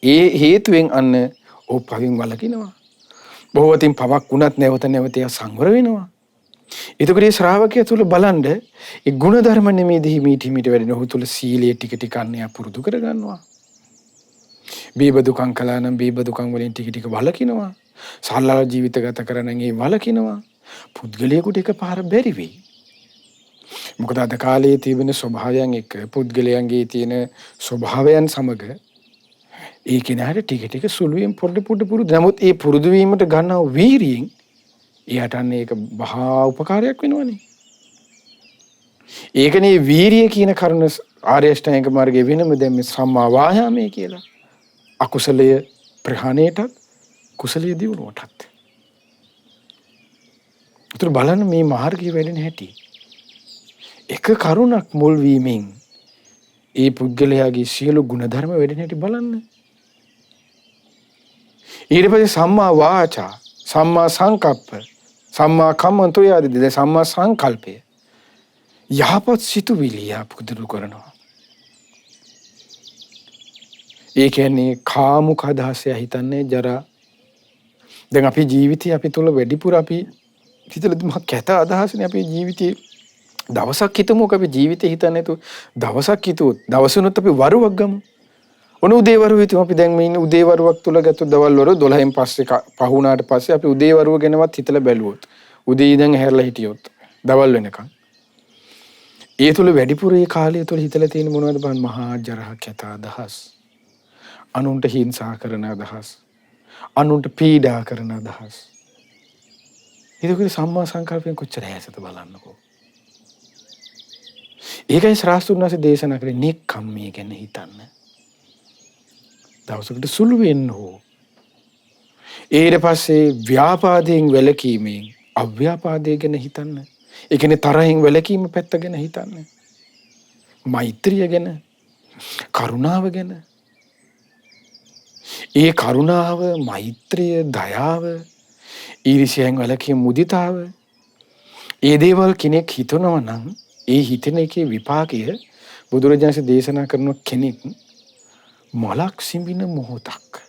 ඒ හේතුවෙන් අන්න ඔහු පවින් වළකිනවා. බොහෝතින් පවක් වුණත් නැවත නැවත සංවර වෙනවා. එතකොට මේ ශ්‍රාවකයා තුල බලන්න ඒ ගුණ ධර්ම නෙමේ දිහිමීටි මිට වැඩෙන ඔහු තුල සීලයේ ටික ටික අන්නේ පුරුදු කර ගන්නවා. බීබදුකම් කළා නම් බීබදුකම් වලින් ටික ටික වළකිනවා. සල්ලාල ජීවිත ගත කරන ඒ වළකිනවා. පුද්ගලයාට එකපාර බැරි වෙයි. මොකද අද කාලේ තිබෙන ස්වභාවයන් එක්ක පුද්ගලයන්ගේ තියෙන ස්වභාවයන් සමග ඒ කෙනාට ටික ටික සුළුවෙන් පොඩ පුරුදු. නමුත් ඒ පුරුදු වීමට ගන්නව වීරියෙන් එයාට අන්න ඒක මහා උපකාරයක් වෙනවනේ. ඒකනේ වීරිය කියන කරුණ ආර්ය අෂ්ටාංගික මාර්ගයේ වෙනම දැන් මේ සම්මා වායාමයේ කියලා. අකුසලය ප්‍රහාණයටත් කුසලයේ දියුණුවටත්. උතර බලන්න මේ මාර්ගය වැඩෙන හැටි. එක කරුණක් මුල් වීමෙන් ඒ පුද්ගලයාගේ සියලු ගුණධර්ම වැඩෙන හැටි බලන්න. ඊට පස්සේ සම්මා වාචා, සම්මා සංකප්ප, සම්මා කම්මන්තෝ යදී සම්මා සංකල්පය. යහපත් සිතුවිලි පුදුරු කරනවා. ඒ කියන්නේ කාමුක අදහසය හිතන්නේ ජරා. දැන් අපේ ජීවිතේ අපි තුල වැඩිපුර අපි හිතලා මහ කැත අදහසනේ අපේ ජීවිතේ. දවසක් හිතමුක අපි ජීවිතේ හිතන්නේ නැතුව දවසක් හිතුවොත් දවසුනොත් අපි වරුවක් ගමු. ඔන උදේවරුව හිතමු අපි දැන් මේ ඉන්නේ උදේවරුවක් තුල ගත්තොත් දවල් වරු 12න් පස්සේ පහ වුණාට පස්සේ අපි උදේවරුව ගැනවත් හිතලා බැලුවොත් උදේ ඉඳන් හැරලා හිටියොත් දවල් වෙනකන් ඒ තුල වැඩිපුර ඒ කාලය තුල හිතලා තියෙන මොනවද බලන්න මහා ජරහ කැත අදහස්. අනුන්ට හිංසා කරන අදහස්. අනුන්ට පීඩා කරන අදහස්. ඒක සම්මා සංකල්පයෙන් කොච්චර ඈසද බලන්නකෝ. ඒකයි ශාස්ත්‍රඥ වහන්සේ දේශනා කරේ නෙක්ඛම්මී ගැන හිතන්න. දවසකට සුළු වෙන්න ඕ. ඊට පස්සේ ව්‍යාපාදයෙන් වැළකීමෙන් අව්‍යාපාදය ගැන හිතන්න. ඒ කියන්නේ තරහින් වැළකීම පැත්ත ගැන හිතන්න. මෛත්‍රිය ගැන, කරුණාව ගැන. ඒ කරුණාව, මෛත්‍රිය, දයාව, ඊර්ෂ්‍යාවෙන් වැළකීම, මුදිතාව. ඒ දේවල් කෙනෙක් හිතනවා නම් ඒ හිතන එකේ විපාකය බුදුරජාණන් දේශනා කරන කෙනෙක් මලක් සිඹින මොහොතක්.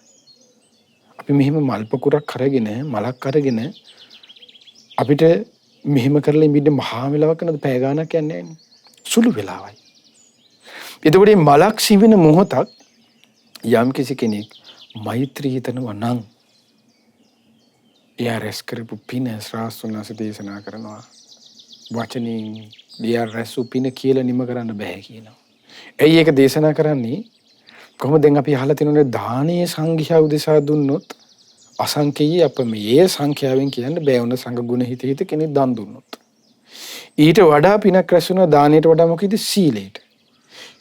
අපි මෙහෙම මල් පොකුරක් අරගෙන මලක් අරගෙන අපිට මෙහෙම කරලා ඉඳින්න මහා වෙලාවක් යනද පැය ගාණක් යන්නේ නැහැ. සුළු වෙලාවයි. එතකොට මේ මලක් සිඹින මොහොතක් යම් කිසි කෙනෙක් මෛත්‍රී හිතනවා නම් එයා රැස් කරපු පින ශාස්ත්‍රඥ දේශනා කරනවා. වචනින් දියා රැසු පින කියලා නිම කරන්න බෑ කියනවා. ඇයි ඒක දේශනා කරන්නේ? කොහොමද දැන් අපි අහලා තියෙනනේ දානීය සංඝයා උදෙසා දුන්නොත් අසංකේය අපමේ සංඛ්‍යාවෙන් කියන්න බෑ වුණ සංඝ ගුණ හිත කෙනෙක් දන් දුන්නොත්. ඊට වඩා පිනක් රැස් වෙනවා දානයට වඩා මොකද සීලයට.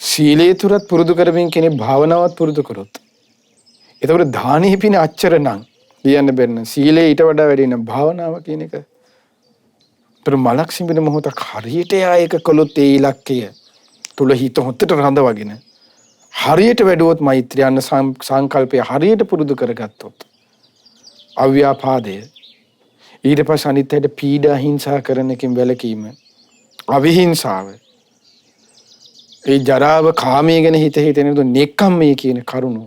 සීලේ තුරත් පුරුදු කරමින් කෙනෙක් භාවනාවත් පුරුදු කරොත්. ඒතකොට දානීය පින අච්චර නම් කියන්න බැන්න සීලේ ඊට වඩා වැඩි වෙන භාවනාව කියන එක. මලක් සිඹින මොහොතක් හරියට ඒක කළොත් ඒ ඉලක්කය තුල හිත හොත්තට රඳවගෙන හරියට වැඩුවොත් මෛත්‍රිය අන්න සංකල්පය හරියට පුරුදු කරගත්තොත් අව්‍යාපාදය ඊට පස්සේ අනිත්‍යයට පීඩා හිංසා කරන එකෙන් වැළකීම අවිහිංසාව ඒ ජරාව කාමයේ ගැන හිතෙන නෙක්ඛම්මයේ කියන කරුණ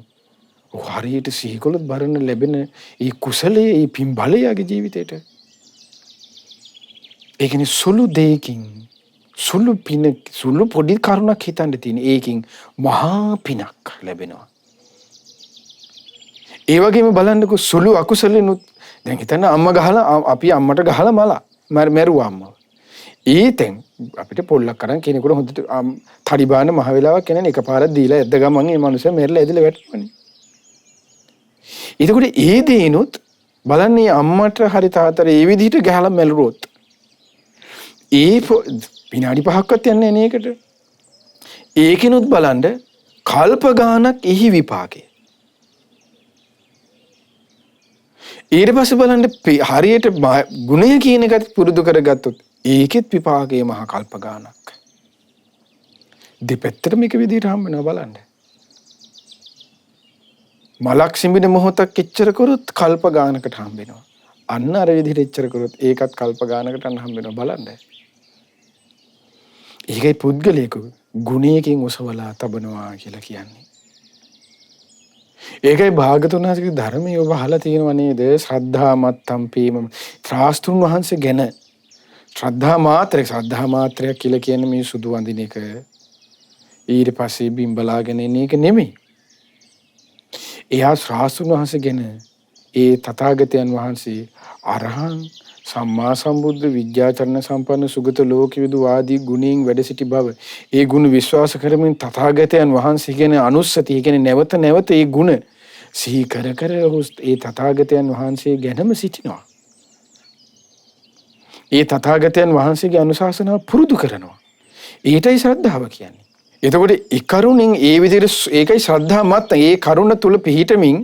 හරියට සිහිකොලොත් බරන ලැබෙන ඒ කුසලයේ ඒ පින් බලයගේ ජීවිතේට ඒ කියන්නේ සුළු දෙයකින් සුළු පින සුළු පොඩි කරුණක් හිතන්න තියෙන ඒකින් මහා පිනක් ලැබෙනවා. ඒ වගේම බලන්නකො සුළු අකුසලිනුත් දැන් හිතන්න අම්මා ගහලා අපි අම්මට ගහලා මැරුවා අම්මව. ඊතෙන් අපිට පොල්ලක් අරන් කෙනෙකුට හොඳට තඩි බාන මහ වෙලාවක් කෙනෙක් එකපාරක් දීලා ඇද්ද ගමන් මේ මනුස්සයා මැරිලා ඇදලා වැටෙනවනේ. එතකොට ඒ දේනොත් බලන්නේ අම්මට හරි තාත්තට ඒ විදිහට ගහලා මැරුවොත් ඒ විනාඩි 5ක්වත් යන්නේ නැහැ ඒකට. ඒකිනුත් බලන්න කල්ප ගානක් එහි විපාකේ. ඊට පස්සේ බලන්න හරියට ගුණය කියන එකත් පුරුදු කරගත්තොත් ඒකෙත් විපාකේ මහා කල්ප ගානක්. දෙපැත්තට මේක විදිහට හම්බ වෙනවා බලන්න. මලක් සිඹින මොහොතක් එච්චර කරොත් කල්ප ගානකට හම්බ වෙනවා. අන්න අර විදිහට එච්චර කරොත් ඒකත් කල්ප ගානකට අන්න හම්බ වෙනවා බලන්න. ඒකයි පුද්ගලයෙකු ගුණයකින් ඔසවලා තබනවා කියලා කියන්නේ. ඒකයි භාගතුන් වහන්සේගේ ධර්මයේ ඔබ අහලා තියෙනව නේද? ශ්‍රද්ධා මත්තම් පීම ත්‍රාස්තුන් වහන්සේ ගැන ශ්‍රද්ධා මාත්‍රයක් කියලා කියන්නේ මේ සුදු වඳින එක. ඊට පස්සේ බිම්බලාගෙන එන එක නෙමෙයි. එයා ශ්‍රාස්තුන් වහන්සේ ගැන ඒ තථාගතයන් වහන්සේ අරහං සම්මා සම්බුද්ධ විද්‍යාචරණ සම්පන්න සුගත ලෝකවිදු ආදී ගුණයෙන් වැඩ සිටි බව ඒ ගුණ විශ්වාස කරමින් තථාගතයන් වහන්සේ කියන අනුස්සතිය කියන්නේ නැවත නැවත ඒ ගුණ සිහි කර කර ඒ තථාගතයන් වහන්සේ ගැනම සිටිනවා. ඒ තථාගතයන් වහන්සේගේ අනුශාසනාව පුරුදු කරනවා. ඒටයි ශ්‍රද්ධාව කියන්නේ. එතකොට ඒ කරුණෙන් ඒ විදිහට ඒකයි ශ්‍රද්ධා මත ඒ කරුණ තුල පිහිටමින්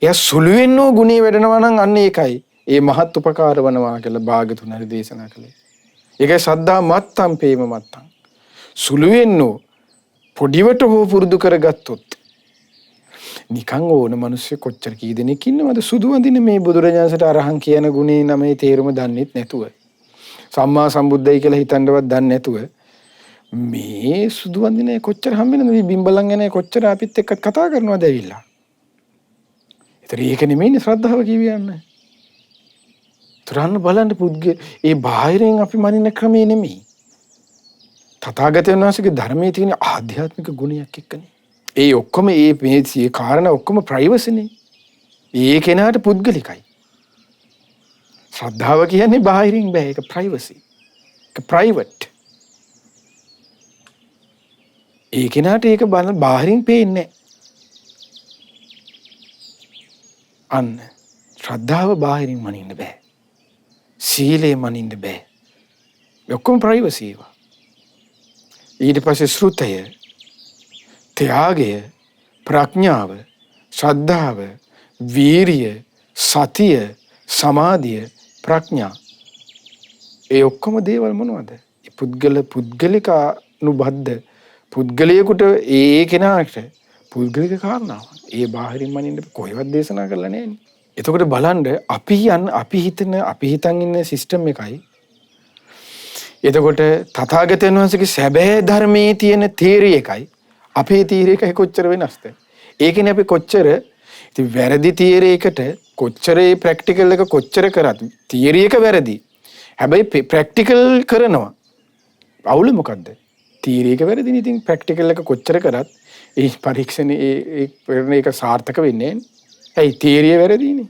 එයා සුළුවෙන්නෝ ගුණේ වැඩනවා නම් අන්න ඒකයි. ඒ මහත් උපකාර වනවා කියලා භාගතුන් හරි දේශනා කළේ. ඒකයි ශ්‍රද්ධා මත්තම් ප්‍රේම මත්තම්. සුළුවෙන්නෝ පොඩිවට හෝ පුරුදු කරගත්තොත් නිකන් ඕන මිනිස්සු කොච්චර කී දෙනෙක් ඉන්නවද සුදු වඳින මේ බුදුරජාණන්සට අරහන් කියන ගුණේ නමේ තේරුම දන්නෙත් නැතුව සම්මා සම්බුද්දයි කියලා හිතන්නවත් දන්නේ නැතුව මේ සුදු වඳින කොච්චර හම්බෙනද මේ බිම්බලන් ගැන කොච්චර අපිත් එක්ක කතා කරනවද ඇවිල්ලා. ඒතර ඒක නෙමෙයිනේ ශ්‍රද්ධාව කියවියන්නේ. තරන්න බලන්න ඒ බාහිරෙන් අපි මනින්න ක්‍රමේ නෙමෙයි. තථාගතයන් වහන්සේගේ ධර්මයේ තියෙන ආධ්‍යාත්මික ගුණයක් එක්කනේ. ඒ ඔක්කොම මේ කාරණා ඔක්කොම ප්‍රයිවසිනේ. ඒ කෙනාට පුද්ගලිකයි. ශ්‍රද්ධාව කියන්නේ බාහිරින් බෑ. ඒක ප්‍රයිවසි. ඒක ප්‍රයිවට්. ඒ කෙනාට ඒක බාහිරින් පේන්නේ අන්න ශ්‍රද්ධාව බාහිරින් මනින්න බෑ. සීලේ මනින්න බෑ. ඔක්කොම ප්‍රයිවසි ඒවා. ඊට පස්සේ ශ්‍රුතය, ත්‍යාගය, ප්‍රඥාව, ශ්‍රද්ධාව, වීරිය, සතිය, සමාධිය, ප්‍රඥා. ඒ ඔක්කොම දේවල් මොනවද? පුද්ගලිකානුබද්ධ පුද්ගලයෙකුට ඒ කෙනාට පුද්ගලික කාරණාවක්. ඒ බාහිරින් මනින්න කොහෙවත් දේශනා කරලා නැහැනේ. එතකොට බලන්න අපි හිතන් ඉන්න සිස්ටම් එකයි. එතකොට තථාගතයන් වහන්සේගේ සැබෑ ධර්මයේ තියෙන තීරිය එකයි අපේ තීරිය එකයි කොච්චර වෙනස්ද? ඒකනේ අපි කොච්චර ඉතින් වැරදි තීරියකට කොච්චර ඒ ප්‍රැක්ටිකල් එක කොච්චර කරත් තීරිය එක වැරදි. හැබැයි ප්‍රැක්ටිකල් කරනවා. අවුල මොකද්ද? තීරිය එක වැරදිනේ. ඉතින් ප්‍රැක්ටිකල් එක කොච්චර කරත් ඒ පරීක්ෂණේ ඒක සාර්ථක වෙන්නේ නැහැ. ඇයි තීරිය වැරදිනේ.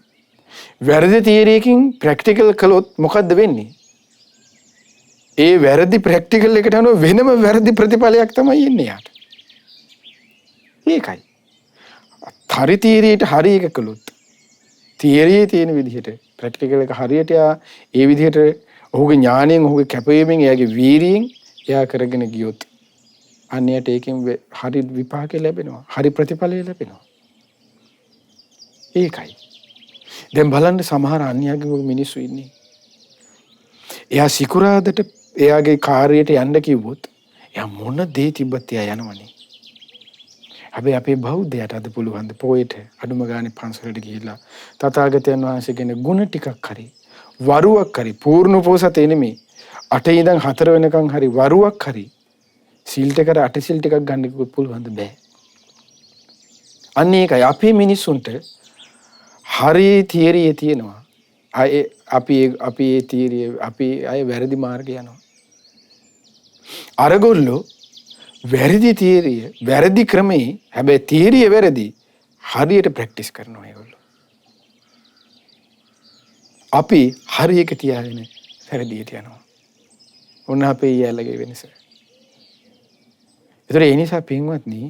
වැරදි තීරියකින් ප්‍රැක්ටිකල් කළොත් මොකද්ද වෙන්නේ? ඒ වැරදි ප්‍රැක්ටිකල් එකට අනුව වෙනම වැරදි ප්‍රතිඵලයක් තමයි එන්නේ යාට. ඒකයි. හරි තීරියට හරි එක කළොත් තීරියේ තියෙන විදිහට ප්‍රැක්ටිකල් එක හරියට ඒ විදිහට ඔහුගේ ඥාණයෙන් ඔහුගේ කැපවීමෙන් එයාගේ වීරියෙන් එයා කරගෙන ගියොත් අන්නයට ඒකෙන් හරි විපාකේ ලැබෙනවා. හරි ප්‍රතිඵලය ලැබෙනවා. ඒකයි. දැන් බලන්න සමහර අන්‍යයන්ගේ මිනිස්සු ඉන්නේ. එයා සිකුරාදට එයාගේ කාර්යයට යන්න කිව්වොත් එයා මොන දේ තිබ්බත් එයා යනවනේ. හැබැයි අපේ බෞද්ධයට අද පුළුවන් ද පොයට අඩුම ගානේ පන්සලට ගිහිල්ලා තථාගතයන් වහන්සේ කියන ගුණ ටිකක් හරි වරුවක් හරි පූර්ණ පොසතේ නෙමෙයි 8 ඉඳන් 4 වෙනකන් හරි වරුවක් හරි සීල් ටිකට 8 සීල් ටිකක් ගන්න පුළුවන් ද බෑ. අන්න ඒකයි අපේ මිනිස්සුන්ට හරි තියරිය තියෙනවා. අපි ඒ තීරිය අපි අය වැරදි මාර්ගය යනවා. අරගොල්ලෝ වැරදි තීරිය වැරදි ක්‍රමේ හැබැයි තීරිය වැරදි හරියට ප්‍රැක්ටිස් කරනවා ඒගොල්ලෝ. අපි හරි එක තියාගෙන වැරදියට යනවා. ඔන්න අපේ යාළගේ වෙනස. ඒතර ඒ නිසා පින්වත්නි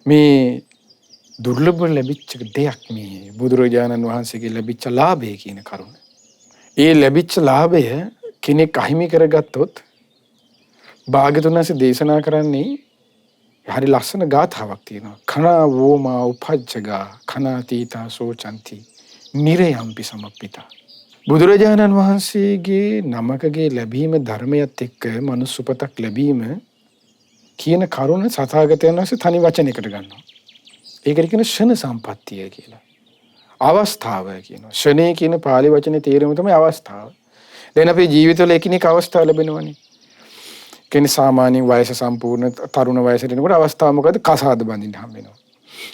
මේ දුර්ලභ ලැබිච්ච දෙයක් මේ බුදුරජාණන් වහන්සේගේ ලැබිච්ච ලාභය කියන කරුණ. ඒ ලැබිච්ච ලාභය කෙනෙක් අහිමි කරගත්තොත් භාග්‍යවතුන් වහන්සේ දේශනා කරන්නේ හරි ලස්සන ගාථාවක් තියෙනවා. කනා වෝමා උපජ්ජගා කනාතීතා සෝචන්ති නිරයම්පි සමප්පිතා. බුදුරජාණන් වහන්සේගේ නමකගේ ලැබීම ධර්මයත් එක්ක මනුස්සුපතක් ලැබීම කියන කරුණ සතාගතයන් වහන්සේ තනි වචනයකට ගන්නවා. ඒකට කියන ෂණ සම්පත්තිය කියලා. අවස්ථාව කියනවා. ෂණේ කියන පාලි වචනේ තේරුම තමයි අවස්ථාව. දැන් අපේ ජීවිතවල එකිනෙක අවස්ථා ලැබෙනවනේ. කෙනෙක් සාමාන්‍යයෙන් වයස සම්පූර්ණ තරුණ වයසට එනකොට අවස්ථාව මොකද? කසාද බඳින්න හම්බ වෙනවා.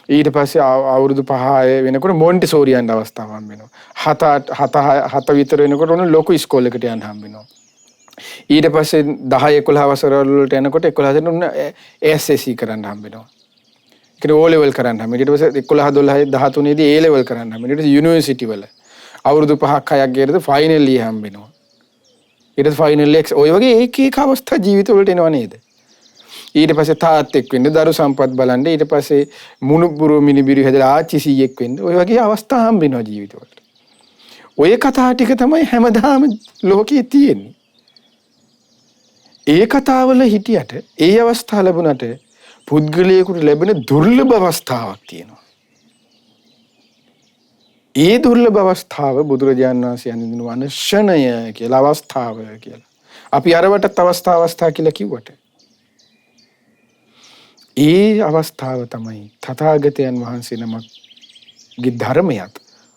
ඊට පස්සේ අවුරුදු 5 වෙනකොට මොන්ටිසෝරි යන්න අවස්ථාවක් හම්බ වෙනවා. 7 විතර වෙනකොට ඔන්න ලොකු ඉස්කෝලේකට යන්න හම්බ වෙනවා. ඊට පස්සේ 10 11 වසර වලට එනකොට 11 දෙන ඔන්න SSC කරන්න හම්බ වෙනවා. ඒකට O level කරන්න හම්බ. ඊට පස්සේ 11 12 13 දී A level කරන්න හම්බ. ඊට පස්සේ යුනිවර්සිටි වල අවුරුදු 5ක් 6ක් ගියරද ෆයිනල් ඉයර් හම්බ වෙනවා. ඊට පස්සේ ෆයිනල් එක්ස් ඔය වගේ එක අවස්ථා ජීවිත වලට එනවා නේද? ඊට පස්සේ තාත්තෙක් වෙන්න, දරු සම්පත් බලන්න, ඊට පස්සේ මුණුබුරු මිනිබිරි හැදලා ආච්චි සීයෙක් වෙන්න. ඔය වගේ අවස්ථා හම්බ වෙනවා ජීවිතවලට. ඔය කතා ටික තමයි හැමදාම ලෝකේ තියෙන්නේ. ඒ කතාවල හිටියට ඒ අවස්ථා ලැබුණට පුද්ගලයෙකුට ලැබෙන දුර්ලභ අවස්ථාවක් තියෙනවා. ඒ දුර්ලභ අවස්ථාව බුදුරජාණන් වහන්සේ හඳුන්වන අනශනය කියලා අවස්ථාව කියලා. අපි අරවටත් අවස්ථා කියලා කිව්වට ඒ අවස්ථාව තමයි තථාගතයන් වහන්සේ නමක්ගේ ධර්මයත්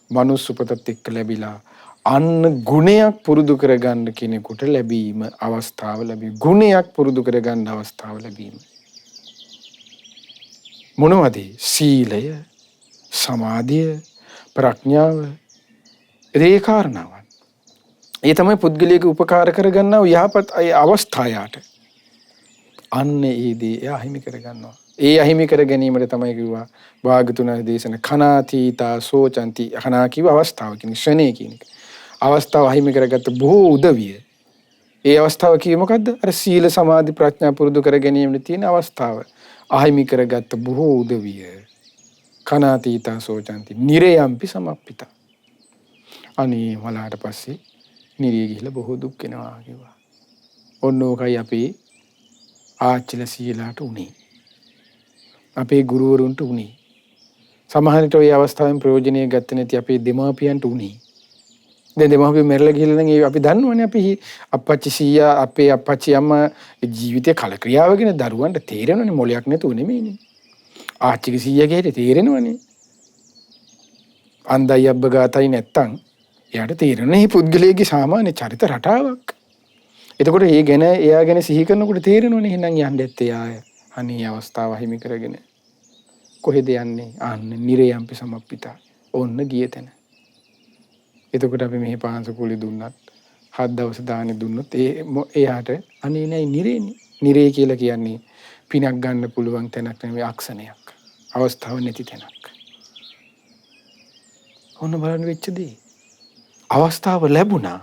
මනුස්ස උපතත් එක්ක ලැබිලා අන්න ගුණයක් පුරුදු කරගන්න කෙනෙකුට ලැබීම අවස්ථාව ලැබීම. ගුණයක් පුරුදු කරගන්න අවස්ථාව ලැබීම. මොනවද? සීලය, සමාධිය, ප්‍රඥාව, ඒ කාරණාවන්. ඒ තමයි පුද්ගලයාට උපකාර කරගන්නා යහපත් අවස්ථාවට. අන්න ඒ දේ එයා අහිමි කරගන්නවා. ඒ අහිමි කර ගැනීමට තමයි කිව්වා භාගතුන් දේශන කනාතීතා සෝචන්ති. කනා කිව්ව අවස්ථාව කියන ශ්‍රණේ කියන එක. අවස්ථාව අහිමි කරගත්ත බොහෝ උදවිය. ඒ අවස්ථාව කියේ මොකද්ද? අර සීල සමාධි ප්‍රඥා පුරුදු කර ගැනීමට තියෙන අවස්ථාව. අහිමි කරගත්ත බොහෝ උදවිය. කනාතීතා සෝචන්ති නිරයම්පි සමප්පිතා. අනේ වලාට පස්සේ නිරිය ගිහිලා බොහෝ දුක් වෙනවා කිව්වා. ඔන්න ඕකයි අපි ආච්චිලා සීලාට උනේ. අපේ ගුරුවරුන්ට උනේ. සමහර විට ওই අවස්ථාවෙන් ප්‍රයෝජනෙ ගත්තේ නැති අපේ දෙමාපියන්ට උනේ. දැන් දෙමාපියෝ මෙරළ ගිහලා නම් අපි දන්නවනේ අපි අප්පච්චි සීයා අපේ අප්පච්චි අම්මා ජීවිතේ කලක්‍රියාවගෙන දරුවන්ට තේරෙනවනේ මොලයක් නැතුව නෙමෙයිනේ. ආච්චිගේ සීයාගේ හිතේ තේරෙනවනේ. අන්දයි අබ්බ ගාතයි නැත්තම් එයාට තේරෙන්නේ මේ පුද්ගලයාගේ සාමාන්‍ය චරිත රටාවක්. එතකොට ඒ ගැන එයා ගැන සිහි කරනකොට තේරෙනවනේ එහෙනම් යන්න ඇත්තේ ආය. අනේ අවස්ථාව හිමි කරගෙන කොහෙද යන්නේ? අන්න නිරයම්පි සමප්පිතා. ඔන්න ගිය තැන. එතකොට අපි මෙහි පාංශ කුලි දුන්නත් 7 දවස් දානේ දුන්නොත් එයාට අනේ නයි නිරේනේ. නිරේ කියලා කියන්නේ පිනක් ගන්න පුළුවන් තැනක් නෙවෙයි අක්ෂණයක්. අවස්ථාව නැති තැනක්. ඔන්න බලන්න වෙච්ච දේ. අවස්ථාව ලැබුණා.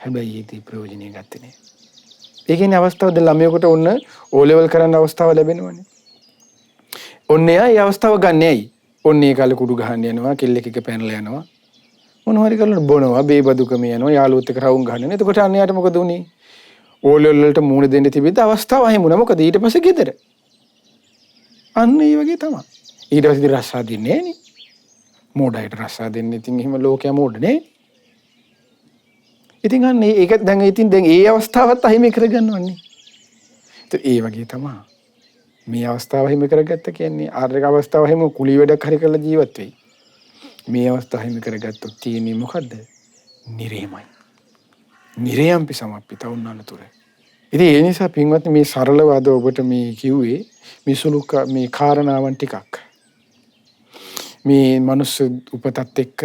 හැබැයි ඒකේ ප්‍රයෝජනෙ ගත්තේ නෑ. ඒ කියන්නේ අවස්ථාවද ළමයෙකුට ඔන්න O level කරන්න අවස්ථාව ලැබෙනවනේ. ඔන්න එයා ඒ අවස්ථාව ගන්න ඇයි? ඔන්න ඒ කාලේ කුඩු ගහන්න යනවා, කෙල්ලෙක් එක පැනලා යනවා. මොනවා හරි කරලා බොනවා, බේබදුකම යනවා, යාළුවොත් එක්ක රවුම් ගහනවා. එතකොට අන්න එයාට මොකද උනේ? O level වලට මූණ දෙන්න තිබෙද්ද අවස්ථාව අහිමුණා. මොකද ඊට පස්සේ ගෙදර. අන්න ඒ වගේ තමයි. ඊට පස්සේ රස්සා දෙන්නේ නෑනේ. මෝඩයට රස්සා දෙන්නේ ඉතින් එහෙම ලෝකයා මෝඩ නේ. ඉතින් අන්න ඒක දැන් ඒ අවස්ථාවත් අහිමි කරගන්නවන්නේ. ඒ වගේ තමයි. මේ අවස්ථාව හිමි කරගත්ත කියන්නේ ආර්ථික අවස්ථාව හිමි කුලී වැඩක් හරි කරලා ජීවත් වෙයි. මේ අවස්ථාව හිමි කරගත්තොත් තියෙන්නේ මොකද්ද? නිරේමයි. නිරයම්පි සමප්පිත උන්නනතුර. ඉතින් ඒ නිසා පින්වත්නි මේ සරලව අද ඔබට මේ කිව්වේ මේ සුළු මේ කාරණාවන් ටිකක්. මේ මනුස්ස උපතත් එක්ක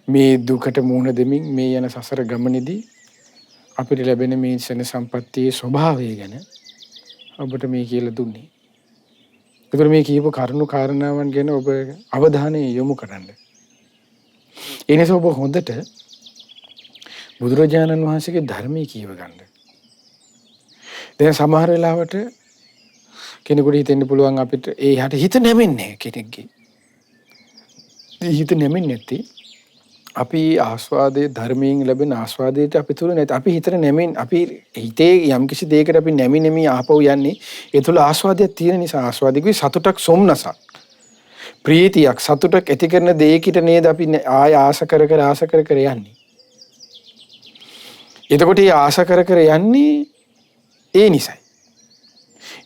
මේ දුකට මුහුණ දෙමින් මේ යන සසර ගමනේදී අපිට ලැබෙන මේ ශන සම්පත්තියේ ස්වභාවය ගැන ඔබට මේ කියලා දුන්නේ. ඒතර මේ කියපු කරුණු කාරණාවන් ගැන ඔබ අවධානය යොමු කරන්න. ඒ නිසා ඔබ හොඳට බුදුරජාණන් වහන්සේගේ ධර්මයේ කියව ගන්න. දැන් සමහර වෙලාවට කෙනෙකුට හිතෙන්න පුළුවන් අපිට එයාට හිත නැමෙන්නේ කෙනෙක්ගේ. හිත නැමෙන්නේ නැති අපි ආස්වාදයේ ධර්මයෙන් ලැබෙන ආස්වාදයට අපි තුල නැති අපි හිතට නැමෙන් අපි හිතේ යම් කිසි දෙයකට අපි නැමි ආපහු යන්නේ ඒ තුල ආස්වාදයක් තියෙන නිසා ආස්වාදිකුයි සතුටක් සොම්නසක් ප්‍රීතියක් සතුටක් ඇති කරන දෙයකට නේද අපි ආය ආස කර කර යන්නේ. එතකොට මේ ආස කර යන්නේ ඒ නිසයි.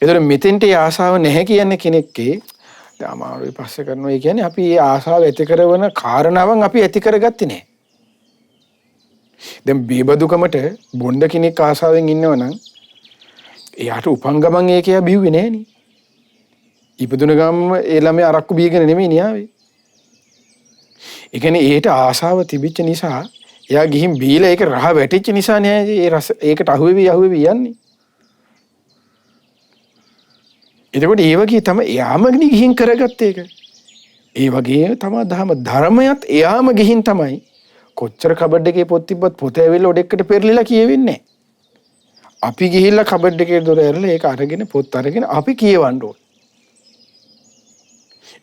ඒතර මෙතෙන්ට ඒ ආසාව නැහැ කියන්නේ කෙනෙක්ගේ අමාරුයි පස්සේ කරනවා. ඒ කියන්නේ අපි මේ ආසාව ඇති කරන කාරණාවන් අපි ඇති කරගත්තේ නැහැ. දැන් බේබදුකමට බොණ්ඩ කෙනෙක් ආසාවෙන් ඉන්නවනම් එයාට උපංගමන් ඒකේ බිව්වේ නැහනේ. ඉපදුන ගමම ඒ ළමයා අරක්කු බීගෙන නෙමෙයි න්යාවේ. ඒ කියන්නේ ඒට ආසාව තිබිච්ච නිසා එයා ගිහින් බීලා ඒක රහ වැටිච්ච නිසා නෑ ඒ රස ඒකට අහුවෙවි යන්නේ. එතකොට ඒ වගේ තමයි එයාම ගිහින් කරගත්ත එක. ඒ වගේ තමයි ධර්මයත් එයාම ගිහින් තමයි කොච්චර කබඩ් එකේ පොත් තිබ්බත් පොත ඇවිල්ලා ඔඩෙක්කට පෙරලිලා කියවෙන්නේ. අපි ගිහිල්ලා කබඩ් එකේ දොර ඇරලා ඒක අරගෙන පොත් අරගෙන අපි කියවන්න ඕන.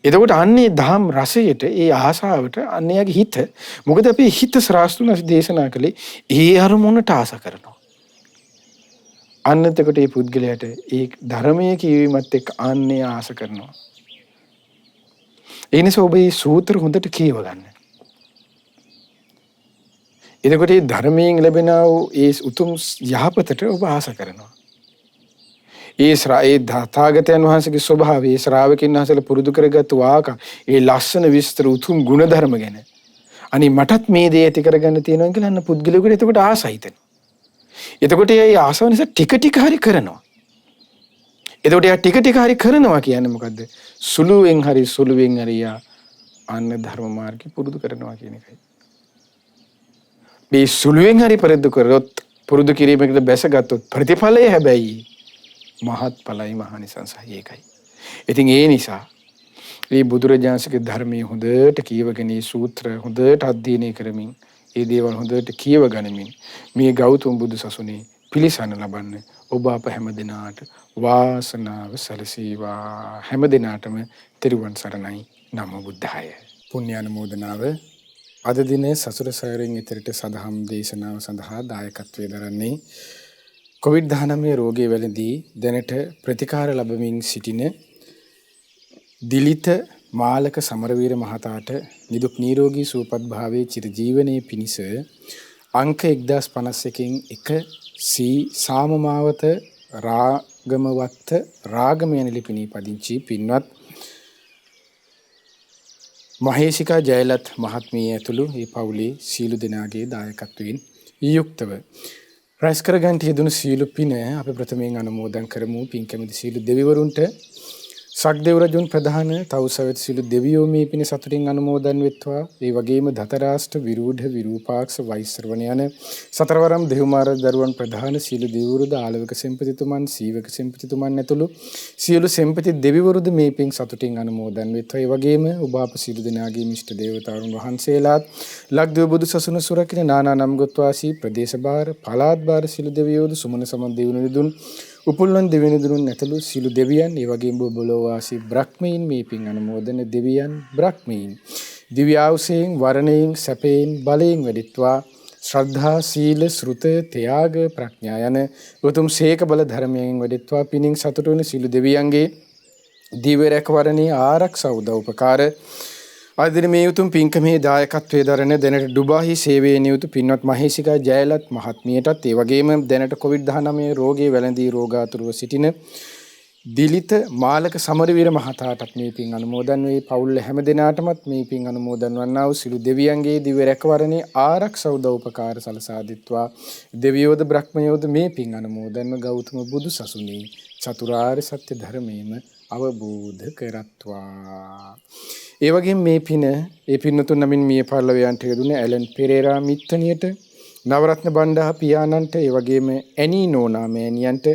එතකොට අන්නේ දහම් රසයට ඒ ආසාවට අන්නේගේ හිත මොකද අපි හිත ශ්‍රාස්තුන දේශනා කළේ ඒ අරමුණට ආස කරනවා. අන්න එතකොට මේ පුද්ගලයාට ඒ ධර්මයේ කියවීමත් එක්ක අන්නේ ආස කරනවා. ඒ නිසා ඔබ මේ සූත්‍ර හොඳට කියව ගන්න. එතකොට මේ ධර්මයෙන් ලැබෙන ඒ උතුම් යහපතට ඔබ ආස කරනවා. ඒ තථාගතයන් වහන්සේගේ ස්වභාවය ඒ ශ්‍රාවකින් වහන්සේලා පුරුදු කරගත්තු ආකාර ඒ ලස්සන විස්තර උතුම් ගුණධර්ම ගැන අනේ මටත් මේ දේ ඇති කරගන්න තියෙනවා කියලා අන්න පුද්ගලයෙකුට එතකොට ආසයි හිතෙනවා. එතකොට ඒ ආසව නිසා ටික ටික හරි කරනවා. එතකොට යා ටික ටික හරි කරනවා කියන්නේ මොකද්ද? සුළුවෙන් හරි අන්න ධර්ම මාර්ගය පුරුදු කරනවා කියන එකයි. මේ සුළුවෙන් හරි පුරුදු කිරීමකට බැසගත්තොත් ප්‍රතිඵලය හැබැයි මහත් ඵලයි මහානිසංසයි ඒකයි. ඉතින් ඒ නිසා මේ බුදුරජාණන්සේගේ ධර්මයේ හොඳට කියවගෙන සූත්‍ර හොඳට අධ්‍යයනය කරමින් ඒ දේවල් හොඳට කියව ගනිමින් මේ ගෞතම බුදු සසුනේ පිළිසන ලබන්න ඔබ අප හැම දිනාට වාසනාව සැලසේවා. හැම දිනාටම තෙරුවන් සරණයි. නමෝ බුද්ධාය. පුණ්‍ය අනුමෝදනාව අද දිනේ සසුර සයරින් ඉතරට සදහම් දේශනාව සඳහා දායකත්වයේ දරන්නේ COVID-19 රෝගය වැළඳී දැනට ප්‍රතිකාර ලැබමින් සිටින දිලිත මාලක සමරවීර මහතාට නිදුක් නිරෝගී සුවපත් භාවයේ චිරජීවනයේ පිණිස අංක 1051කින් 1 සී සාමමාවත රාගමවත්ත රාගම යන ලිපිණී පදිංචි පින්වත් මහේසිකා ජයලත් මහත්මිය ඇතුළු මේ පවුලේ සීළු දෙනාගේ දායකත්වයෙන් යුක්තව රැස් කරගන්ට යෙදුණු සීළු පින අපි ප්‍රථමයෙන් අනුමෝදන් කරමු. පින් කැමති සීළු දෙවිවරුන්ට සක්දෙව් රජුන් ප්‍රධාන තවුසවෙත් සීළු දෙවියෝ මේ පින සතුටින් අනුමෝදන් වෙත්වා. ඒ වගේම දතරාෂ්ට විරූඪ විරූපාක්ෂ වෛශ්‍රවණ යන සතරවරම් දෙව්මාර දරුවන් ප්‍රධාන සීළු දෙවිවරුද ආලවක සෙන්පතිතුමන් සීවක සෙන්පතිතුමන් ඇතුළු සියලු සෙන්පති දෙවිවරුද මේ පින් සතුටින් අනුමෝදන් වෙත්වා. ඒ වගේම ඔබ අප සීළු දෙනාගේ මිෂ්ඨ දේවතාවුන් වහන්සේලාත් ලක්දිව බුදු සසුන සුරකින නානා නම් ගොත්වාසී ප්‍රදේශ බාර පළාත් බාර සීළු දෙවියෝද සුමන සමන් දෙවිනුදුන් උපුල්වන් දෙවිනුදුන් ඇතුළු සීළු දෙවියන් ඒ වගේම බොබලෝ වාසී බ්‍රහ්මීන් මේ පින් අනුමෝදන දෙවියන් බ්‍රහ්මීන් දිව්‍ය ආයුෂයෙන් වරණයෙන් සැපයෙන් බලයෙන් වැඩිත්වා. ශ්‍රද්ධා සීල ශ්‍රුත ත්‍යාග ප්‍රඥා යන උතුම් සීක බල ධර්මයෙන් වැඩිත්වා. පිනින් සතුටු වන සීළු දෙවියන්ගේ දිව්‍ය රැකවරණී ආරක්ෂා උදව් උපකාර අදින මේ උතුම් පින්කමේ දායකත්වයේ දරන දැනට ඩුබායි සේවයේ නියුතු පින්වත් මහේසිකා ජයලත් මහත්මියටත් ඒ වගේම දැනට COVID-19 රෝගී වැළඳී රෝගාතුරව සිටින දිලිත මාලක සමරවීර මහතාටත් මේ පින් අනුමෝදන් වේ. පවුල් හැම දිනාටමත් මේ පින් අනුමෝදන් වන්නා වූ සිළු දෙවියන්ගේ දිව්‍ය රැකවරණේ ආරක්ෂා උදව් උපකාර සලසා දෙත්වා. දෙවියෝද බ්‍රහ්මයෝද මේ පින් අනුමෝදන්ව ගෞතම බුදු සසුනේ චතුරාර්ය සත්‍ය ධර්මයේම අවබෝධ කරත්වා. ඒ වගේම මේ පින ඒ පින්නතුන් නමින් මිය පරලොවයන්ට යෙදුන ඇලන් පෙරේරා මිත්තණියට නවරත්න බණ්ඩා පියාණන්ට ඒ වගේම ඇනී නෝනා මෑණියන්ට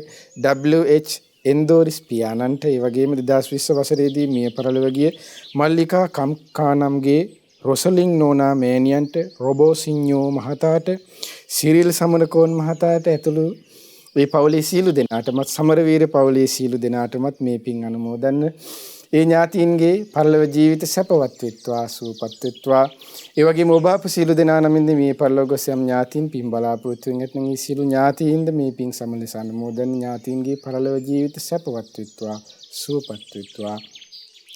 WH එන්දෝරිස් පියාණන්ට ඒ වගේම 2020 වසරේදී මිය පරලොව ගිය මල්ලිකා කම්කානම්ගේ රොසලින් නෝනා මෑණියන්ට රොබෝසින්යෝ මහතාට සිරිල් සමරකෝන් මහතාට ඇතුළු මේ පවුලේ සීළු දෙනාටමත් සමරවීර පවුලේ සීළු දෙනාටමත් මේ පින් අනුමෝදන් ඒ ඥාතීන්ගේ පරලොව ජීවිත සැපවත් වෙත්වා සුවපත් වෙත්වා. ඒ වගේම ඔබ අප සීළු දෙනා නමින්ද මේ පරලොව ගොස් යම් ඥාතීන් පින් බලාපොරොත්තු වෙන ඇතනම් ඒ සීළු ඥාතීන්ද මේ පින් සමලස අනුමෝදන් ඥාතීන්ගේ පරලොව ජීවිත සැපවත් වෙත්වා සුවපත් වෙත්වා.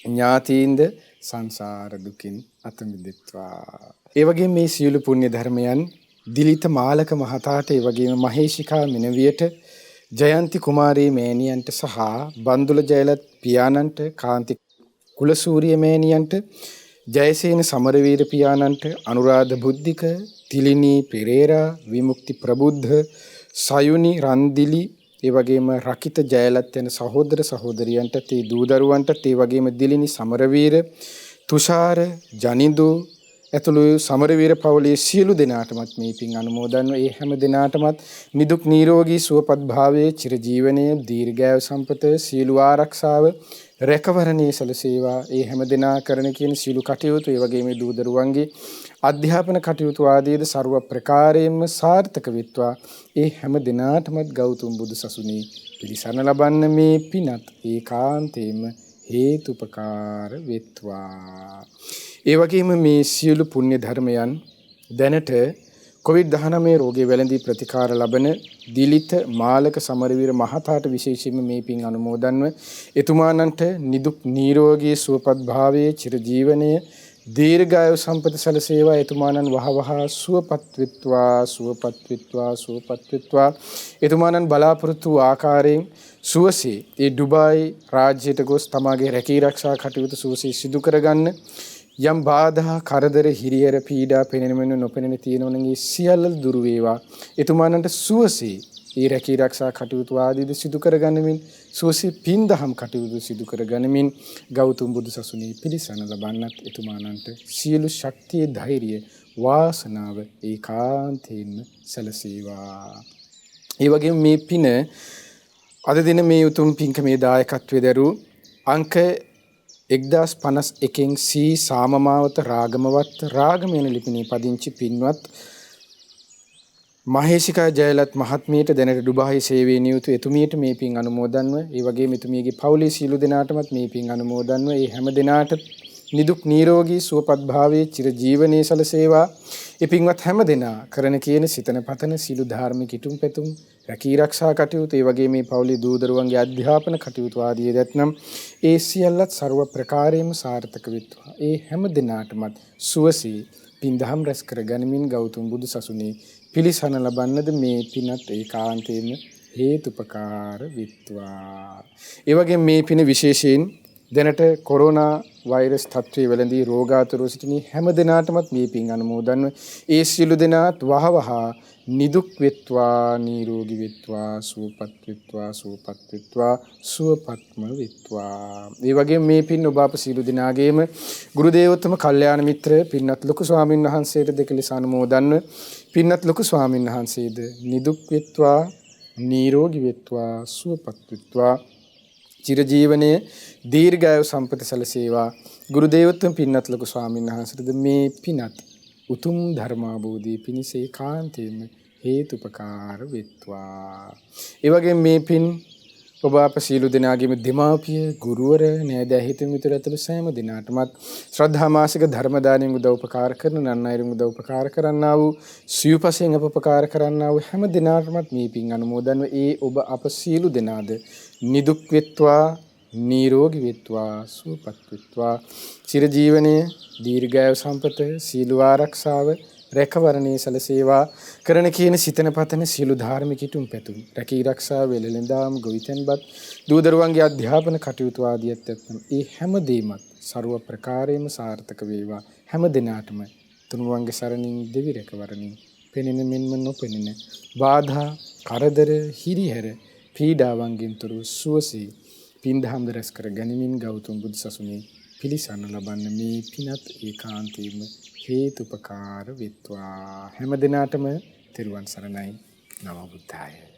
ඥාතීන්ද සංසාර දුකින් අත මිදෙත්වා. ඒ වගේම මේ සීළු පුණ්‍ය ධර්මයන් දිලිත මාලක මහතාට ඒ වගේම මහේෂිකා මිනවියට ජයන්ති කුමාරී මෑණියන්ට සහ බන්දුල ජයලත් පියාණන්ට කාන්ති කුලසූරිය මෑණියන්ට ජයසේන සමරවීර පියාණන්ට අනුරාධ බුද්ධික තිලිනී පෙරේරා විමුක්ති ප්‍රබුද්ධ සයුනි රන්දිලි ඒ වගේම රකිත ජයලත් යන සහෝදර සහෝදරියන්ට තේ දූ දරුවන්ට ඒ වගේම දිලිනි සමරවීර තුෂාර ජනිදු ඇතුළු සමරවීර පවුලේ සියලු දෙනාටමත් මේ පින් අනුමෝදන්ව ඒ හැම දෙනාටමත් නිදුක් නිරෝගී සුවපත් භාවයේ චිරජීවනයේ දීර්ඝායු සම්පත සියලු ආරක්ෂාව රැකවරණයේ සැලසේවා. ඒ හැම දෙනා කරන කියන සියලු කටයුතු ඒ වගේම දූ දරුවන්ගේ අධ්‍යාපන කටයුතු ආදීද ਸਰව ප්‍රකාරයෙන්ම සාර්ථක වෙත්වා. ඒ හැම දෙනාටමත් ගෞතම බුදු සසුනේ පිළිසරණ ලබන්න මේ පිනත් ඒකාන්තයෙන්ම හේතුපකාර වෙත්වා. ඒ වගේම මේ සියලු පුණ්‍ය ධර්මයන් දැනට COVID-19 රෝගය වැළඳී ප්‍රතිකාර ලබන දිලිත මාලක සමරවීර මහතාට විශේෂයෙන්ම මේ පින් අනුමෝදන්ව එතුමානන්ට නිදුක් නිරෝගී සුවපත් භාවයේ චිරජීවනයේ දීර්ඝායු සම්පත සැලසේවා. එතුමානන් වහවහ සුවපත් වෙත්වා. එතුමානන් බලාපොරොත්තු ආකාරයෙන් සුවසේ ඒ ඩුබායි රාජ්‍යයට ගොස් තමාගේ රැකී ආරක්ෂා කටයුතු සුවසේ සිදු කරගන්න යම් බාධා කරදර හිරියර පීඩා පෙනෙන මෙන්න නොපෙනෙන තියෙනවනගේ සියල්ල දුරු වේවා. එතුමානන්ට සුවසේ ඒ රැකී ආරක්ෂා කටයුතු ආදීද සිදු කරගන්නමින් සුවසේ පින් දහම් කටයුතු සිදු කරගන්නමින් ගෞතම බුදු සසුනේ පිළිසරණ ලබන්නත් එතුමානන්ට සියලු ශක්තිය ධෛර්යය වාසනාව ඒකාන්තයෙන්ම සැලසේවා. ඒ වගේම මේ පින අද දින මේ උතුම් පින්කමේ දායකත්වයේ දරූ අංක 1051 සී සාමමාවත රාගමවත් රාගමයන ලිපිනේ පදිංචි පින්වත් මහේසිකා ජයලත් මහත්මියට දැනට ඩුබායි සේවයේ නියුතු එතුමියට මේ පින් අනුමෝදන්ව ඒ වගේම එතුමියගේ පවුලේ සියලු දෙනාටමත් මේ පින් අනුමෝදන්ව ඒ හැම දෙනාට නිදුක් නිරෝගී සුවපත් භාවයේ චිරජීවනයේ සලසේවා. ඒ පින්වත් හැම දෙනා කරන කියන සිතන පතන සියලු ධාර්මික ඉටුම් පැතුම් රැකී ආරක්ෂා කටයුතු ඒ වගේ මේ පවුලේ දූ දරුවන්ගේ අධ්‍යාපන කටයුතු ආදී දැත්නම් ඒ සියල්ලත් ਸਰව ප්‍රකාරයෙන්ම සාර්ථක වෙත්වා. ඒ හැම දිනාටමත් සුවසේ පින්දහම් රැස් කර ගනිමින් ගෞතම බුදු සසුනේ පිළිසරණ ලබන්නද මේ පිනත් ඒකාන්තයෙන්ම හේතුපකාර වෙත්වා. ඒ වගේ මේ පින විශේෂයෙන් දැනට කොරෝනා වෛරස් තත්ත්වයේ වැළඳී රෝගාතුරව සිටින හැම දිනාටමත් මේ පින් අනුමෝදන්ව ඒ සියලු දෙනාත් වහවහ නිදුක් වෙත්වා නිරෝගී වෙත්වා සුවපත් වෙත්වා සුවපත්ම වෙත්වා. ඒ වගේම මේ පින් ඔබ අප සියලු දෙනාගේම ගුරු දේවෝත්තම කල්යාණ මිත්‍ර පින්වත් ලොකු ස්වාමින් වහන්සේට දෙකලෙස අනුමෝදන්ව පින්වත් ලොකු ස්වාමින් වහන්සේද නිදුක් වෙත්වා නිරෝගී වෙත්වා සුවපත් වෙත්වා චිරජීවනයේ දීර්ඝායු සම්පත සැලසේවා. ගුරු දේවෝත්තම පින්වත් ලොකු ස්වාමීන් වහන්සේට මේ පිනත් උතුම් ධර්මාභෝධී පිණිස ඒකාන්තයෙන්ම හේතුපකාර වෙත්වා. ඒ වගේම මේ පින් ඔබ අප සියලු දෙනාගේම දෙමාපිය ගුරුවර නෑදෑ හිතමිතුරු මිතුරු ඇතුළු සෑම දිනාටමත් ශ්‍රද්ධා මාසික ධර්ම දානයෙන් උදව්පකාර කරන නන්නයිරුම් උදව්පකාර කරන්නා වූ සිව්පසයෙන් අපපකාර කරන්නා වූ හැම දිනාටමත් මේ පින් අනුමෝදන්ව ඒ ඔබ අප සියලු දෙනාද නිදුක් වෙත්වා නිරෝගී වෙත්වා සුවපත් වෙත්වා චිරජීවනයේ දීර්ඝායු සම්පත සීල ආරක්ෂාව රැකවරණයේ සැලසේවා. කරන කියන සිතන පතන සියලු ධාර්මික ඉටුම් පැතුම් රැකී ආරක්ෂා වෙලෙලඳාම් ගොවිතැන්පත් දූ දරුවන්ගේ අධ්‍යාපන කටයුතු ආදියත් එක්කම ඒ හැම දෙයක්ම ਸਰව ප්‍රකාරයෙන්ම සාර්ථක වේවා. හැම දිනාටම තුනුරුවන්ගේ සරණින් දෙවි රැකවරණින් පෙනෙන මෙන්ම නොපෙනෙන බාධා කරදර හිරිහැර පීඩාවන්ගෙන් තොරව සුවසේ පින්දහම් රැස් කර ගනිමින් ගෞතම බුදු සසුනේ පිළිසරණ ලබන්න මේ පිනත් ඒකාන්තයෙන්ම හේතුපකාර වෙත්වා. හැම දිනාටම තෙරුවන් සරණයි. නමෝ බුද්ධාය.